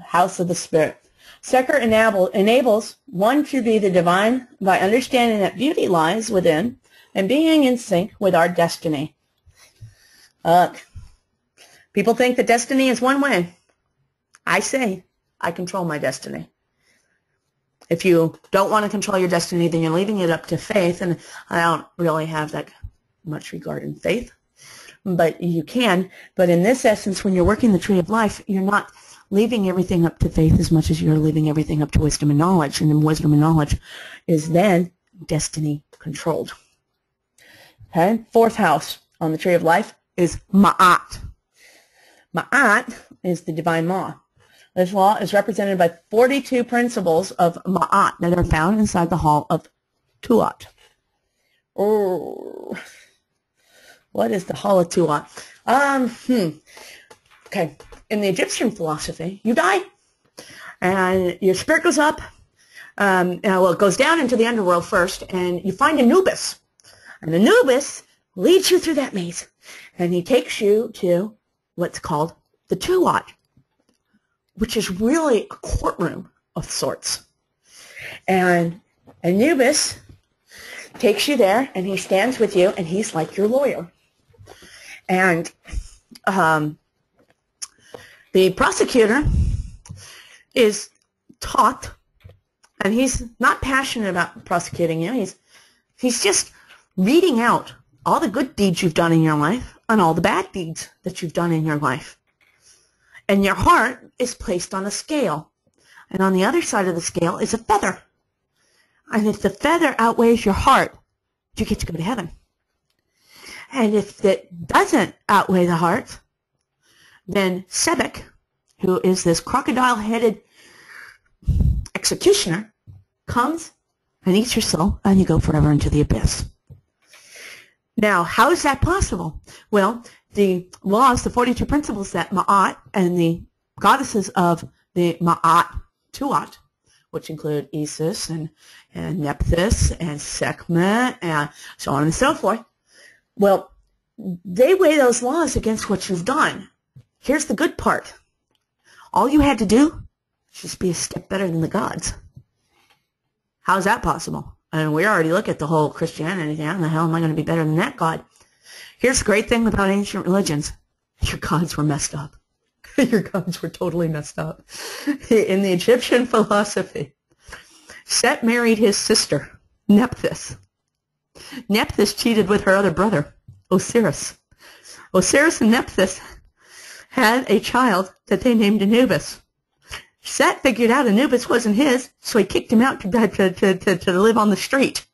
Speaker 1: house of the spirit. Seker enables one to be the divine by understanding that beauty lies within and being in sync with our destiny. People think that destiny is one way. I say I control my destiny. If you don't want to control your destiny, then you're leaving it up to faith, and I don't really have that much regard in faith. But you can. But in this essence, when you're working the tree of life, you're not leaving everything up to faith as much as you're leaving everything up to wisdom and knowledge. And then wisdom and knowledge is then destiny controlled. Okay? Fourth house on the tree of life is Ma'at. Ma'at is the divine law. This law is represented by 42 principles of Ma'at that are found inside the hall of Tuat. Oh, what is the hall of Tuat? Okay. In the Egyptian philosophy, you die, and your spirit goes up. It goes down into the underworld first, and you find Anubis. And Anubis leads you through that maze, and he takes you to what's called the Tuat, which is really a courtroom of sorts. And Anubis takes you there, and he stands with you, and he's like your lawyer. And the prosecutor is taught, and he's not passionate about prosecuting you. He's just reading out all the good deeds you've done in your life and all the bad deeds that you've done in your life. And your heart is placed on a scale. And on the other side of the scale is a feather. And if the feather outweighs your heart, you get to go to heaven. And if it doesn't outweigh the heart, then Sebek, who is this crocodile-headed executioner, comes and eats your soul, and you go forever into the abyss. Now, how is that possible? Well, the laws, the 42 principles that Ma'at and the goddesses of the Ma'at Tuat, which include Isis and Nephthys and Sekhmet and so on and so forth, well, they weigh those laws against what you've done. Here's the good part. All you had to do is just be a step better than the gods. How is that possible? And we already look at the whole Christianity. How in the hell am I going to be better than that God? Here's the great thing about ancient religions. Your gods were messed up. Your gods were totally messed up. In the Egyptian philosophy, Set married his sister, Nephthys. Nephthys cheated with her other brother, Osiris. Osiris and Nephthys had a child that they named Anubis. Set figured out Anubis wasn't his, so he kicked him out to live on the street.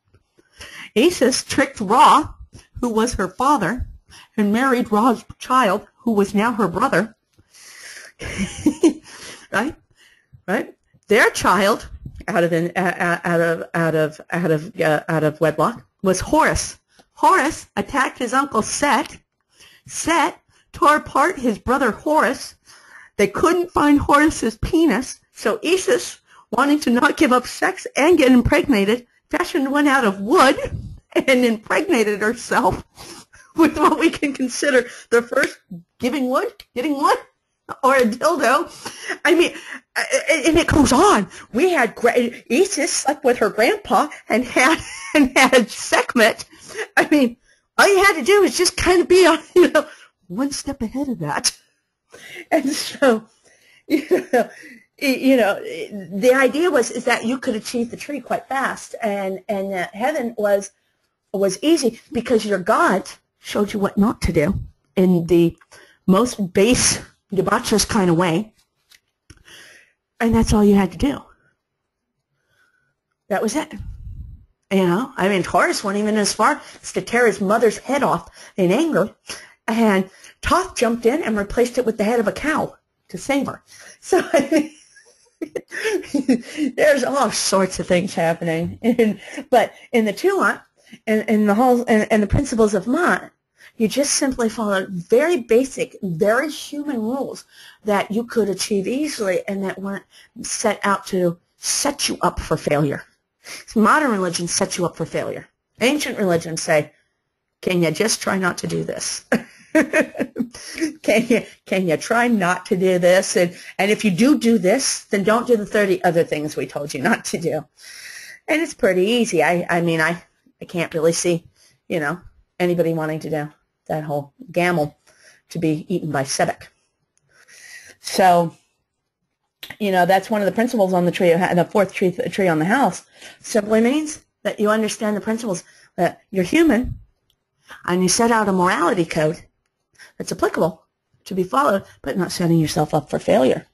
Speaker 1: Isis tricked Ra, who was her father, and married Ra's child, who was now her brother. Right? Their child, out of wedlock, was Horus. Horus attacked his uncle Set. Set tore apart his brother Horus. They couldn't find Horus's penis, so Isis, wanting to not give up sex and get impregnated, fashioned one out of wood and impregnated herself with what we can consider the first getting wood, or a dildo. I mean, and it goes on. We had Isis slept with her grandpa and had Sekhmet. I mean, all you had to do was just kind of be on, one step ahead of that. And so, the idea is that you could achieve the tree quite fast, and that heaven was easy because your God showed you what not to do in the most base, debaucherous kind of way, and that's all you had to do. That was it. I mean, Horus went even as far as to tear his mother's head off in anger, and Thoth jumped in and replaced it with the head of a cow to save her. So there's all sorts of things happening. But in the Tuat and the principles of Ma'at, you just simply followed very basic, very human rules that you could achieve easily and that weren't set out to set you up for failure. Modern religions set you up for failure. Ancient religions say, can you just try not to do this? Can you try not to do this? And if you do this, then don't do the 30 other things we told you not to do. And it's pretty easy. I mean, I can't really see, anybody wanting to do that whole gamble to be eaten by Sebek. So, that's one of the principles on the tree, the fourth tree on the house. Simply means that you understand the principles that you're human and you set out a morality code that's applicable to be followed, but not setting yourself up for failure.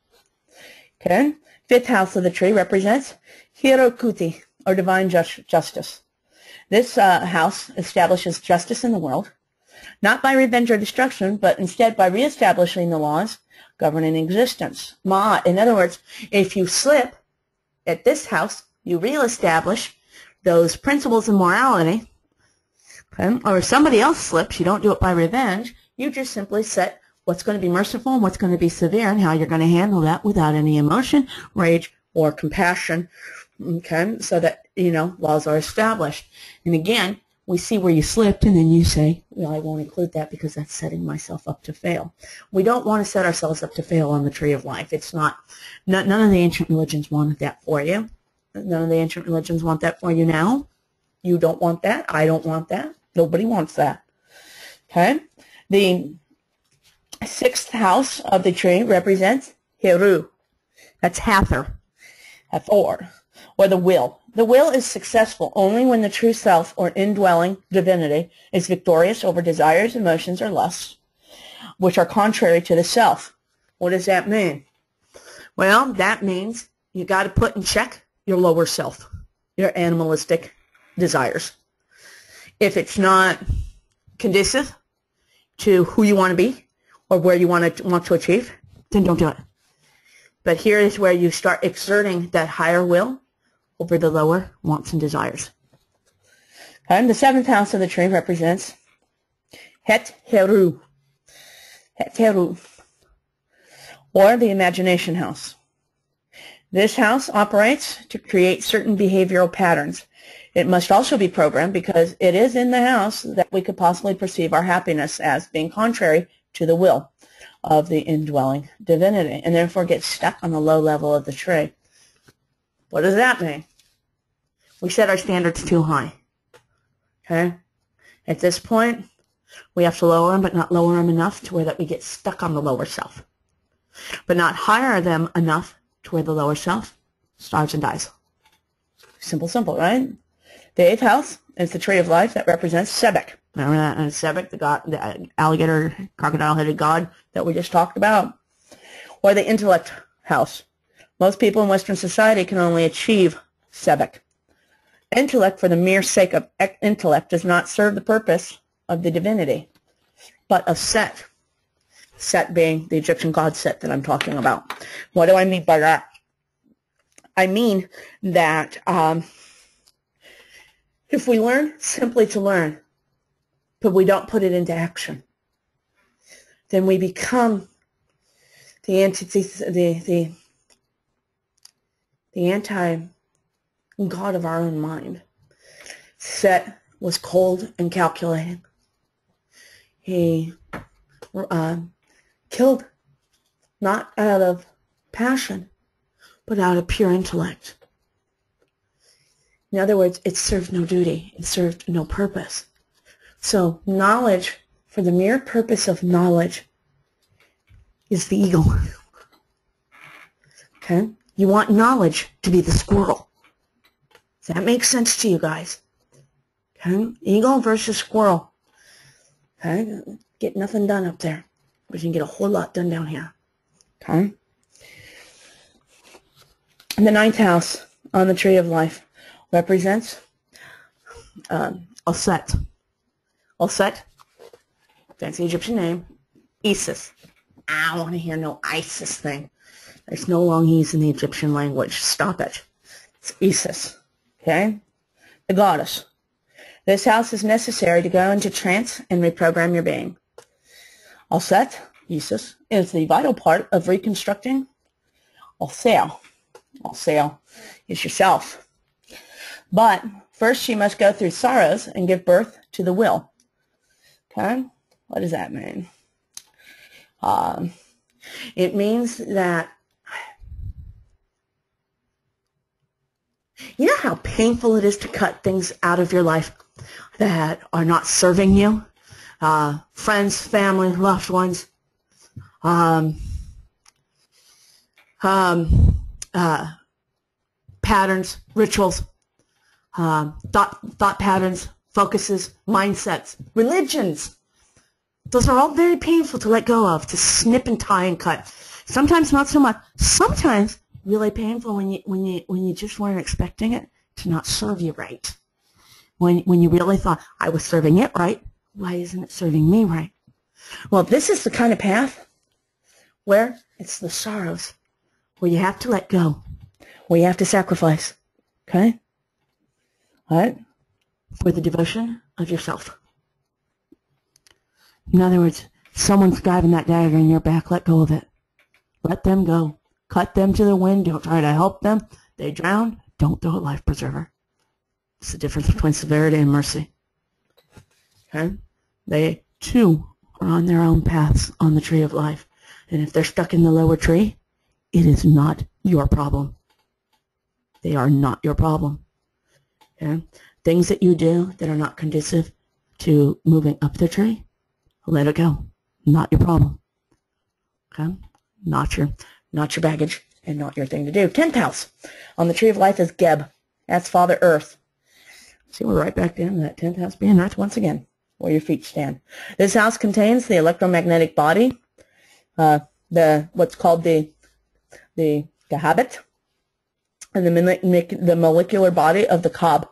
Speaker 1: Okay? Fifth house of the tree represents Hirokuti, or divine justice. This house establishes justice in the world, not by revenge or destruction, but instead by reestablishing the laws governing existence. Ma'at, in other words, if you slip at this house, you reestablish those principles of morality, okay? Or if somebody else slips, you don't do it by revenge, you just simply set what's going to be merciful and what's going to be severe and how you're going to handle that without any emotion, rage, or compassion, okay, so that, laws are established. And again, we see where you slipped, and then you say, well, I won't include that because that's setting myself up to fail. We don't want to set ourselves up to fail on the tree of life. It's not, none of the ancient religions wanted that for you. None of the ancient religions want that for you now. You don't want that. I don't want that. Nobody wants that. Okay? The sixth house of the tree represents Heru. That's Hathor, or the will. The will is successful only when the true self or indwelling divinity is victorious over desires, emotions, or lusts, which are contrary to the self. What does that mean? Well, that means you got to put in check your lower self, your animalistic desires. If it's not conducive to who you want to be or where you want to achieve, then don't do it. But here is where you start exerting that higher will over the lower wants and desires. And the seventh house of the tree represents Het Heru. Het Heru, or the imagination house. This house operates to create certain behavioral patterns. It must also be programmed because it is in the house that we could possibly perceive our happiness as being contrary to the will of the indwelling divinity, and therefore get stuck on the low level of the tree. What does that mean? We set our standards too high. Okay? At this point, we have to lower them, but not lower them enough to where that we get stuck on the lower self. but not higher them enough to where the lower self starves and dies. Simple, simple, right? The 8th house is the tree of life that represents Sebek. Remember that? And Sebek, the god, the alligator, crocodile-headed god that we just talked about. Or the intellect house. Most people in Western society can only achieve Sebek. Intellect, for the mere sake of intellect, does not serve the purpose of the divinity, but of Set. Set being the Egyptian god Set that I'm talking about. What do I mean by that? I mean that if we learn simply to learn, but we don't put it into action, then we become the anti-god of our own mind. Set was cold and calculating. He killed not out of passion, but out of pure intellect. In other words, it served no duty. It served no purpose. So knowledge, for the mere purpose of knowledge, is the eagle. Okay? You want knowledge to be the squirrel. Does that make sense to you guys? Okay? Eagle versus squirrel. Okay? Get nothing done up there, but you can get a whole lot done down here. Okay? And the 9th house on the tree of life represents Set. Set, fancy Egyptian name, Isis. I don't want to hear no Isis thing. There's no long E's in the Egyptian language. Stop it. It's Isis. Okay? The goddess. This house is necessary to go into trance and reprogram your being. Set, Isis, is the vital part of reconstructing All-Sail is yourself. But first she must go through sorrows and give birth to the will. Okay? What does that mean? It means that, you know how painful it is to cut things out of your life that are not serving you? Friends, family, loved ones, patterns, rituals, thought patterns, focuses, mindsets, religions. Those are all very painful to let go of, to snip and tie and cut. Sometimes not so much. Sometimes really painful when you just weren't expecting it to not serve you right. When you really thought, I was serving it right, why isn't it serving me right? Well, this is the kind of path where it's the sorrows, where you have to let go, where you have to sacrifice. Okay? All right? For the devotion of yourself. In other words, someone's driving that dagger in your back, let go of it. Let them go. Cut them to the wind. Don't try to help them. They drown. Don't throw a life preserver. It's the difference between severity and mercy. Okay? They, too, are on their own paths on the tree of life. And if they're stuck in the lower tree, it is not your problem. They are not your problem. Okay? Things that you do that are not conducive to moving up the tree, let it go. Not your problem. Okay? Not your baggage and not your thing to do. 10th house on the tree of life is Geb. That's Father Earth. See, we're right back down to that 10th house being Earth once again, where your feet stand. This house contains the electromagnetic body, what's called the habit, and the molecular body of the cob.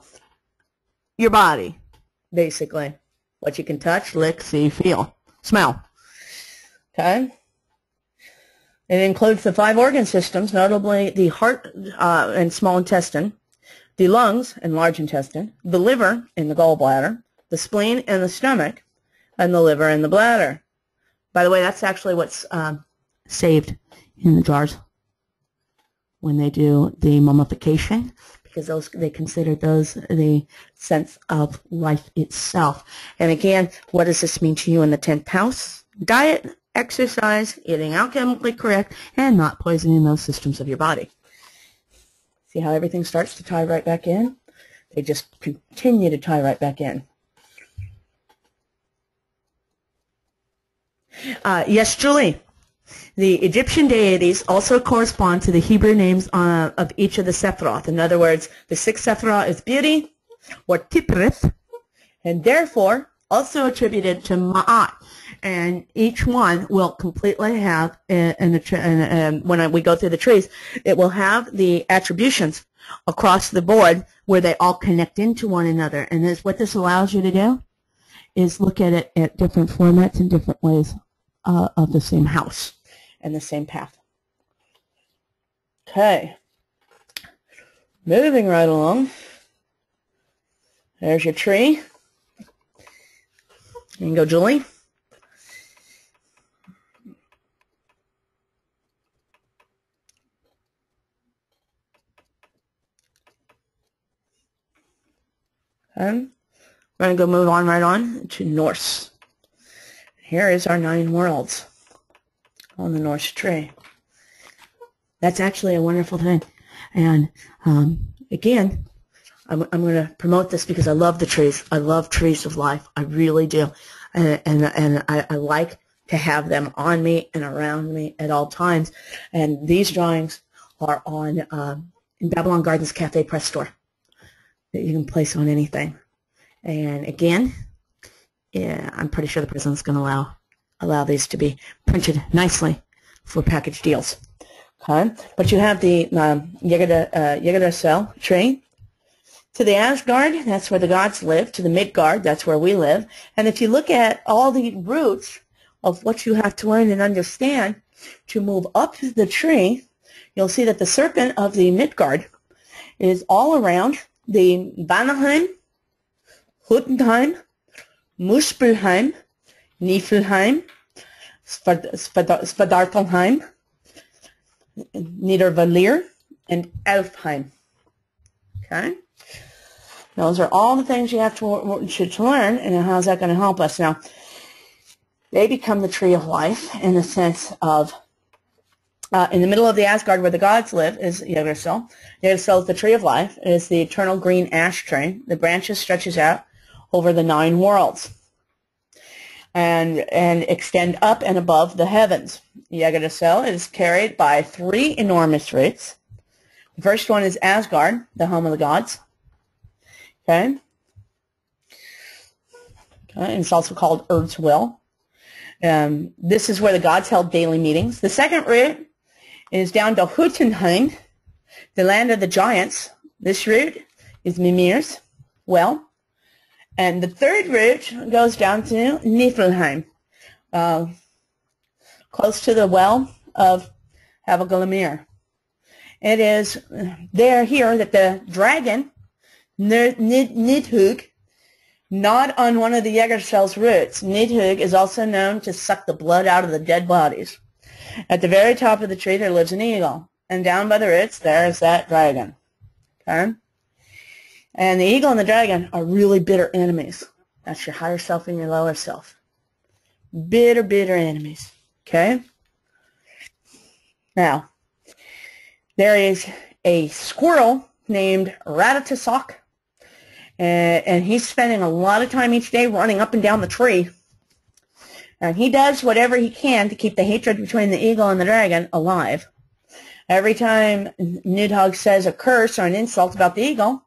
Speaker 1: Your body, basically. What you can touch, lick, see, feel, smell. Okay? It includes the 5 organ systems, notably the heart and small intestine, the lungs and large intestine, the liver and the gallbladder, the spleen and the stomach, and the liver and the bladder. By the way, that's actually what's saved in the jars when they do the mummification, because they consider those the sense of life itself. And again, what does this mean to you in the 10th house? Diet, exercise, eating alchemically correct, and not poisoning those systems of your body. See how everything starts to tie right back in? They just continue to tie right back in. Yes, Julie. The Egyptian deities also correspond to the Hebrew names of each of the Sephiroth. In other words, the sixth Sephiroth is beauty, or Tiprith, and therefore also attributed to Ma'at. And each one will completely have, when we go through the trees, it will have the attributions across the board where they all connect into one another. And what this allows you to do is look at it at different formats and different ways of the same house and the same path. Okay. Moving right along. There's your tree. You can go, Julie. And we're going to go move on right on to Norse. Here is our 9 worlds on the Norse tree. That's actually a wonderful thing. And again, I'm going to promote this because I love the trees. I love trees of life. I really do. And I like to have them on me and around me at all times. And these drawings are on in Babylon Gardens Cafe Press Store that you can place on anything. And again, yeah, I'm pretty sure the president's going to allow these to be printed nicely for package deals. Okay, but you have the Yggdrasil tree. To the Asgard, that's where the gods live. To the Midgard, that's where we live. And if you look at all the roots of what you have to learn and understand to move up the tree, you'll see that the serpent of the Midgard is all around the Vanaheim, Jotunheim, Muspelheim, Niflheim, Svartalfheim, Niedervalir, and Elfheim. Okay? Those are all the things you have to learn, and how's that going to help us? Now, they become the tree of life in the sense of, in the middle of the Asgard where the gods live is Yggdrasil. Yggdrasil is the tree of life. It is the eternal green ash tree. The branches stretches out over the 9 worlds and extend up and above the heavens. Yggdrasil is carried by 3 enormous roots. The first one is Asgard, the home of the gods. Okay. And it's also called Earth's Will. This is where the gods held daily meetings. The second root is down to Jotunheim, the land of the giants. This root is Mimir's well. And the third root goes down to Niflheim, close to the well of Havagalamir. It is here that the dragon, Nidhugg, gnawed on one of the Yggdrasil's roots. Nidhugg is also known to suck the blood out of the dead bodies. At the very top of the tree there lives an eagle, and down by the roots there is that dragon. Okay? And the eagle and the dragon are really bitter enemies. That's your higher self and your lower self. Bitter, bitter enemies. Okay? Now, there is a squirrel named Ratatosak, and he's spending a lot of time each day running up and down the tree. And he does whatever he can to keep the hatred between the eagle and the dragon alive. Every time Nidhogg says a curse or an insult about the eagle,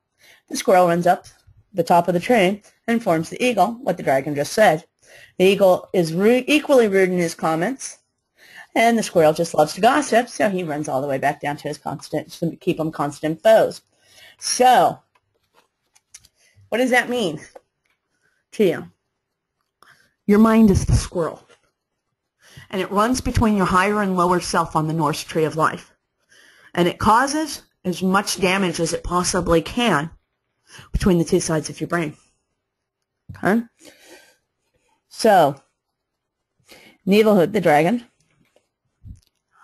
Speaker 1: the squirrel runs up the top of the tree and informs the eagle what the dragon just said. The eagle is equally rude in his comments, and the squirrel just loves to gossip, so he runs all the way back down to his to keep them constant foes. So, what does that mean to you? Your mind is the squirrel, and it runs between your higher and lower self on the Norse tree of life, and it causes as much damage as it possibly can between the two sides of your brain. Okay? So, Nibelhood, the dragon,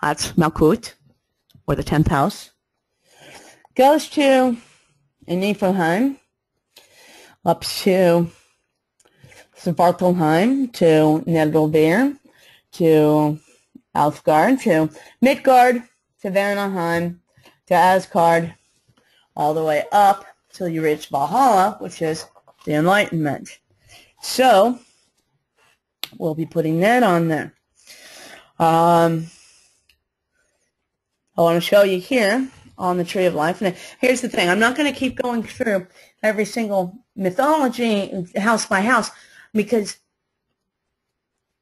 Speaker 1: that's Malkut, or the 10th house, goes to Niflheim, up to Svartalfheim, to Nidavellir, to Alfgard, to Midgard, to Vanaheim, to Asgard, all the way up till you reach Valhalla, which is the Enlightenment. So, we'll be putting that on there. I want to show you here on the Tree of Life. And here's the thing. I'm not going to keep going through every single mythology, house by house, because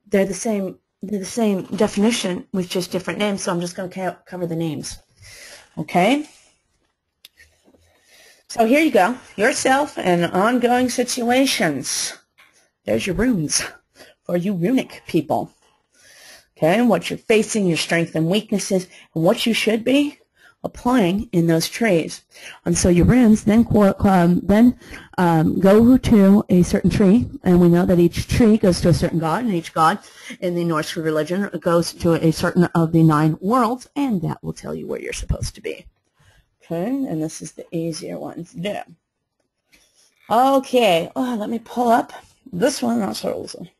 Speaker 1: they're the same definition with just different names. So I'm just going to cover the names. Okay? So here you go. Yourself and ongoing situations. There's your runes for you runic people. Okay, what you're facing, your strengths and weaknesses, and what you should be applying in those trees. And so your runes then go to a certain tree, and we know that each tree goes to a certain god, and each god in the Norse religion goes to a certain of the 9 worlds, and that will tell you where you're supposed to be. Okay, and this is the easier one to do. Okay, let me pull up this one. Not so easy.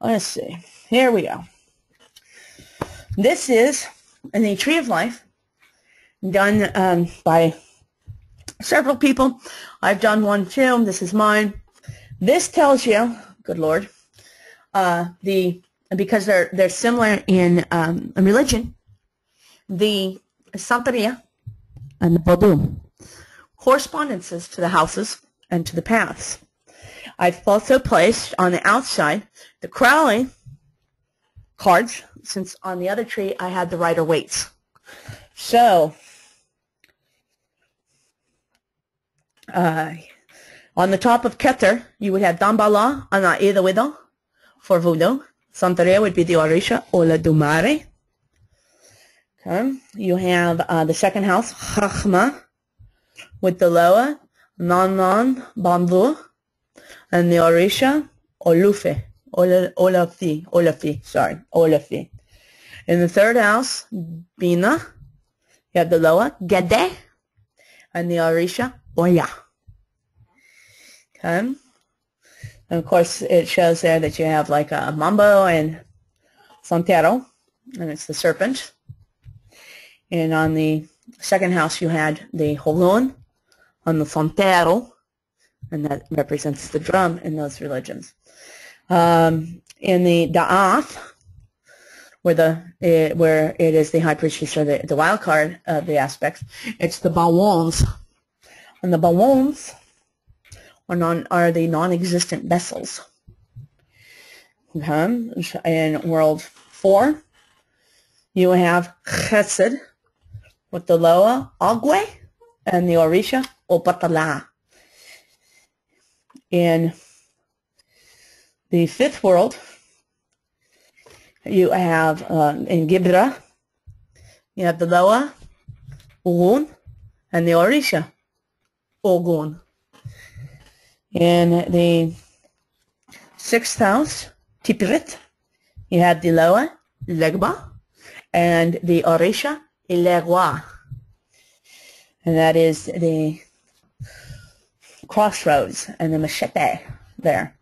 Speaker 1: Let's see. Here we go. This is in the Tree of Life, done by several people. I've done one too. This is mine. This tells you, good Lord, because they're similar in religion, the Santeria and the Vodou correspondences to the houses and to the paths. I've also placed on the outside the Crowley cards, since on the other tree I had the Rider Waits. So, on the top of Keter, you would have Dambala and Aida Widow for Voodoo. Santeria would be the Orisha, Ola Dumare. Okay. You have the second house, Chachma, with the Loa, Nanan Bambu, and the Orisha, Olufe. Olafi. In the third house, Bina, you have the Loa, Gede, and the Orisha, Oya. Okay. And of course, it shows there that you have like a Mambo and Santero, and it's the serpent. And on the second house, you had the Holon on the Santero, and that represents the drum in those religions. In the Da'ath, where it is the high priestess or the wild card of the aspects, it's the Bawons. And the Bawons are the non-existent vessels. Okay. In World 4, you have Chesed with the Loa, Agwe, and the Orisha, Opatala. In the 5th world, you have, in Gibra, you have the Loa, Ogun, and the Orisha, Ogun. In the 6th house, Tipirit, you have the Loa, Legba, and the Orisha, Ilegwa. And that is the crossroads and the machete there.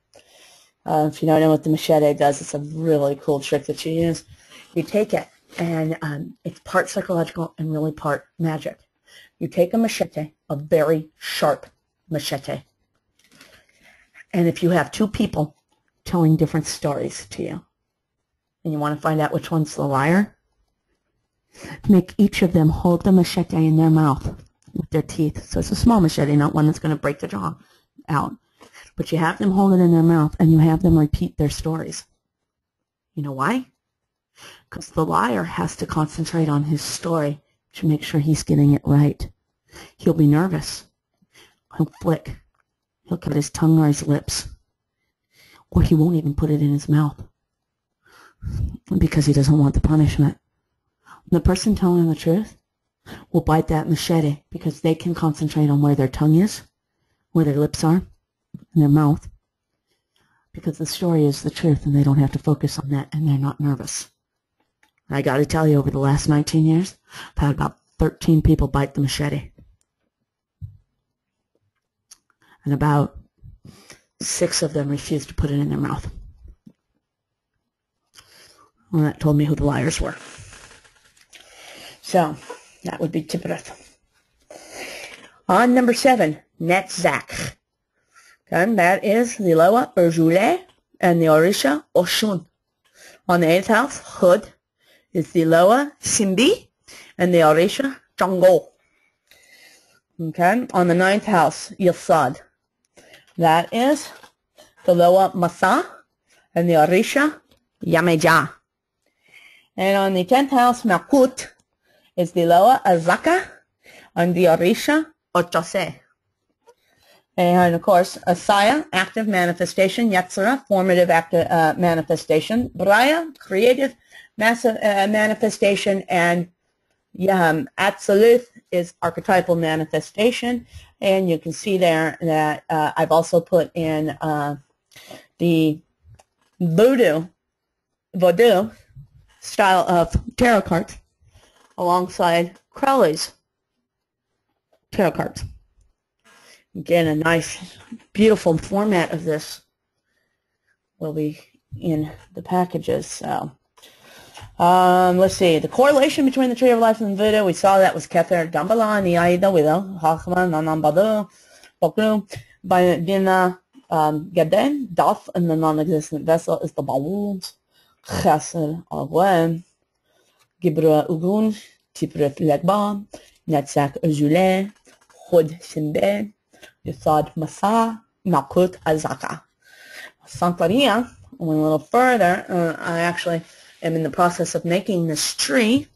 Speaker 1: If you don't know what the machete does, it's a really cool trick that you use. You take it, and it's part psychological and really part magic. You take a machete, a very sharp machete, and if you have 2 people telling different stories to you, and you want to find out which one's the liar, make each of them hold the machete in their mouth with their teeth. So it's a small machete, not one that's going to break the jaw out. But you have them hold it in their mouth, and you have them repeat their stories. You know why? Because the liar has to concentrate on his story to make sure he's getting it right. He'll be nervous. He'll flick. He'll cut his tongue or his lips. Or he won't even put it in his mouth because he doesn't want the punishment. The person telling the truth will bite that machete because they can concentrate on where their tongue is, where their lips are, and their mouth, because the story is the truth and they don't have to focus on that, and they're not nervous. I got to tell you, over the last 19 years, I've had about 13 people bite the machete. And about 6 of them refused to put it in their mouth. Well, that told me who the liars were. So, that would be Tippereth. On number 7, Netzach. Okay, that is the Loa, Urjule, and the Orisha, Oshun. On the 8th house, Hud, is the Loa, Simbi, and the Orisha, Jango. Okay, on the 9th house, Yasad. That is the Loa Masa and the Orisha, Yameja. And on the 10th house, Makut, is the Loa Azaka and the Orisha, Ochose. And of course, Asaya, active manifestation, Yatsura, formative active manifestation, Braya, creative manifestation, and Atsaluth is archetypal manifestation. And you can see there that I've also put in the voodoo style of tarot cards alongside Crowley's tarot cards. Again, a nice, beautiful format of this will be in the packages. So, let's see. The correlation between the Tree of Life and the voodoo, we saw that was Kether Dambala and the Aida Widow, Hachman, Nanambadu, Bokru, by Dina Gaden, Doth, and the non-existent vessel is the Bawoons, Chasser Agwen, Gibra Ugun, Tipret Legba, Netzak Uzule, Hod Simbe, Yasad Masa, Malkut Azaka. Santeria, went a little further. I actually am in the process of making this tree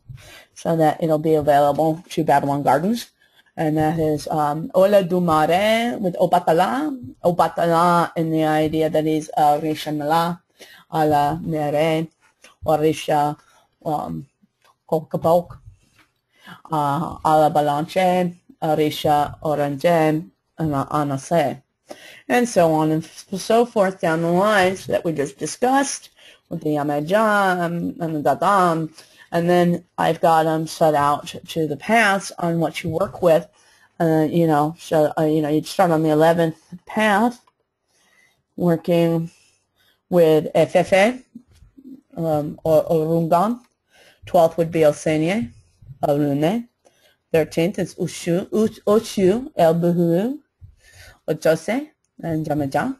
Speaker 1: so that it'll be available to Babylon Gardens. And that is Ola Dumare with Obatala. Obatala in the idea that is Risha Mala, Ala Mere, Orisha Kokabok, Ala Balanche, Orisha Orange, Anase, and so on and so forth down the lines that we just discussed with the Yamaja and the Dadam, and then I've got them set out to the paths on what you work with. So you'd start on the 11th path, working with Efefe or Orungan. 12th would be Osenie, Alune. 13th is Oshu, El Buhu, Ochose, and Jamaja,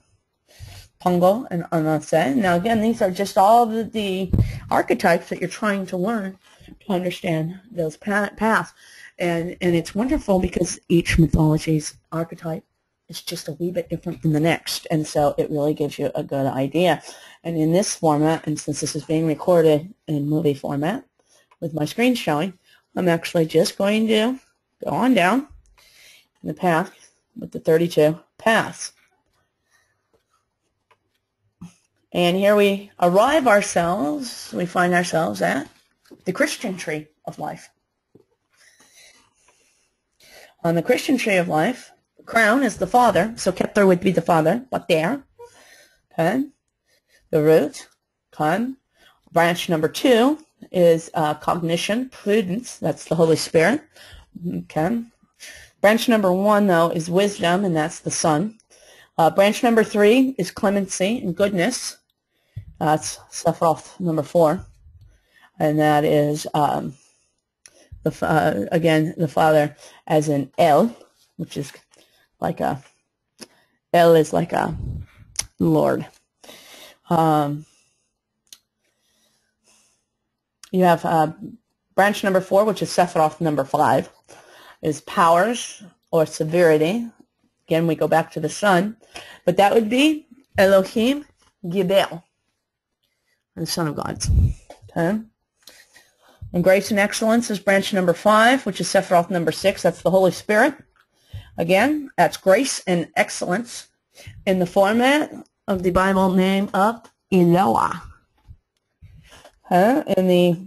Speaker 1: Pongo, and Anase. Now again, these are just all the archetypes that you're trying to learn to understand those paths. And it's wonderful because each mythology's archetype is just a wee bit different than the next. And so it really gives you a good idea. And in this format, and since this is being recorded in movie format with my screen showing, I'm actually just going to go on down in the path with the 32 paths. And here we find ourselves at the Christian tree of life. On the Christian tree of life, the crown is the father, so Kether would be the father, but there. Okay. The root, okay. Branch number 2 is cognition, prudence, that's the Holy Spirit. Okay. Branch number 1, though, is wisdom, and that's the Son. Branch number 3 is clemency and goodness. That's Sephiroth number 4. And that is, again, the Father as in El, which is like El is like a Lord. You have branch number 4, which is Sephiroth number 5, is powers or severity. Again, we go back to the sun, but that would be Elohim Gibel, the Son of Gods. Okay. And grace and excellence is branch number 5, which is Sephiroth number 6. That's the Holy Spirit. Again, that's grace and excellence in the format of the Bible name of Eloah. In the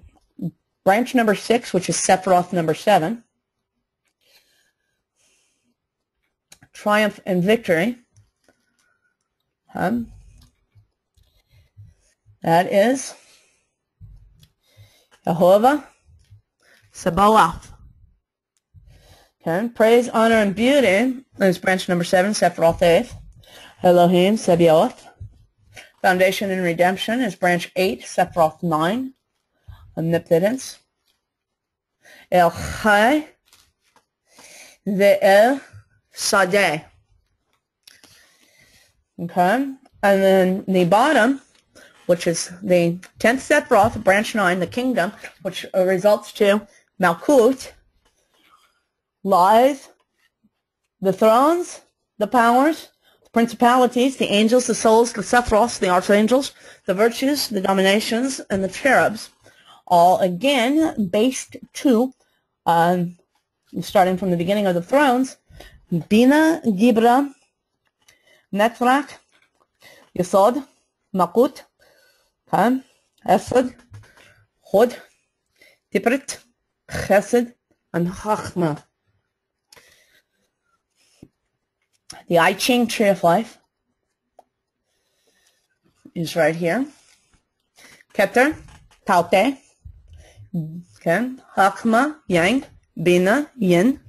Speaker 1: branch number 6, which is Sephiroth number 7, triumph and victory. That is Jehovah Sabaoth. Okay. Praise, honor, and beauty is branch number 7, Sephiroth 8. Elohim Sabaoth. Foundation and redemption is branch 8, Sephiroth 9. Omnipotence. El Chai Ve'el Sadeh. Okay. And then the bottom, which is the 10th Sephiroth, branch 9, the kingdom, which results to Malkut, lies, the thrones, the powers, the principalities, the angels, the souls, the Sephiros, the archangels, the virtues, the dominations, and the cherubs, all again based to, starting from the beginning of the thrones, Bina, Gibra, Netrak, Yesod, Makut, Esed, Hod, Tiprit, Chesed, and Chachma. The I Ching Tree of Life is right here. Keter, Taute, okay, Chachma, Yang, Bina, Yin.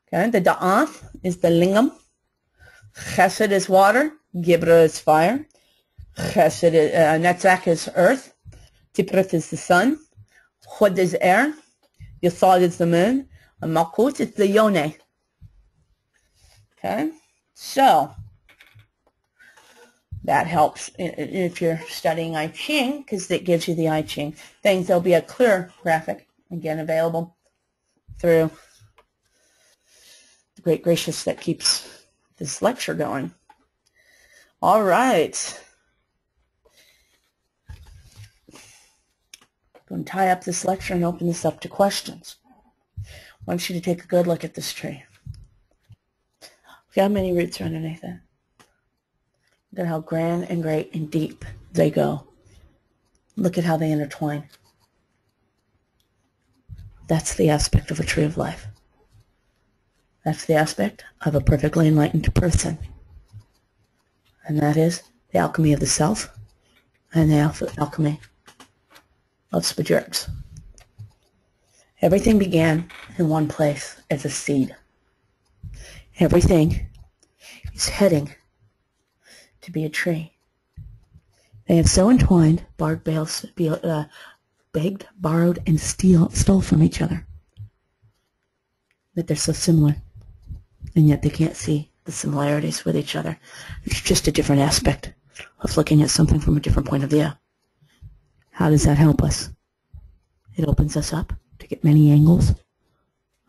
Speaker 1: Okay, the Da'ath is the Lingam. Chesed is water. Gibra is fire. Chesed is, Netzach is earth. Tiprith is the sun. Hod is air. Yesod is the moon. And Malkut is the Yone. Okay, so that helps if you're studying I Ching, because it gives you the I Ching things. There'll be a clear graphic, again, available through the great gracious that keeps this lecture going. All right. I'm going to tie up this lecture and open this up to questions. I want you to take a good look at this tree. Look how many roots are underneath it. Look at how grand and great and deep they go. Look at how they intertwine. That's the aspect of a tree of life. That's the aspect of a perfectly enlightened person. And that is the alchemy of the self and the alchemy of spagyrics. Everything began in one place as a seed. Everything is heading to be a tree. They have so entwined, begged, borrowed, and stole from each other that they're so similar, and yet they can't see the similarities with each other. It's just a different aspect of looking at something from a different point of view. How does that help us? It opens us up to get many angles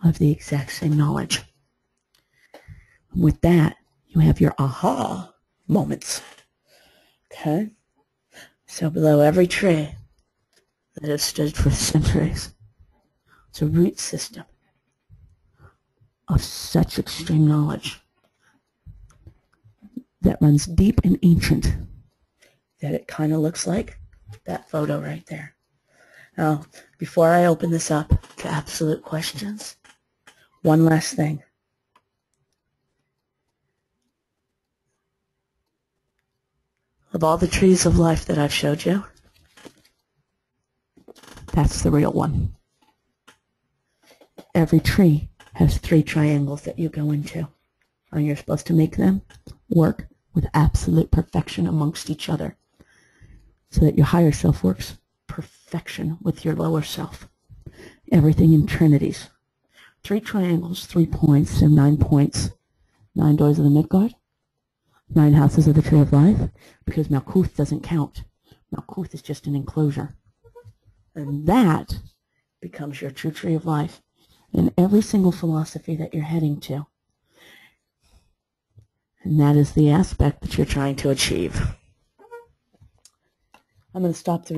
Speaker 1: of the exact same knowledge. With that, you have your aha moments. Okay? So below every tree that has stood for centuries, it's a root system of such extreme knowledge that runs deep and ancient that it kind of looks like that photo right there. Now, before I open this up to absolute questions, one last thing. Of all the trees of life that I've showed you, that's the real one. Every tree has 3 triangles that you go into, and you're supposed to make them work with absolute perfection amongst each other, so that your higher self works perfection with your lower self. Everything in trinities. 3 triangles, 3 points, and 9 points. 9 doors of the Midgard. 9 houses of the Tree of Life, because Malkuth doesn't count. Malkuth is just an enclosure. And that becomes your true Tree of Life in every single philosophy that you're heading to. And that is the aspect that you're trying to achieve. I'm going to stop the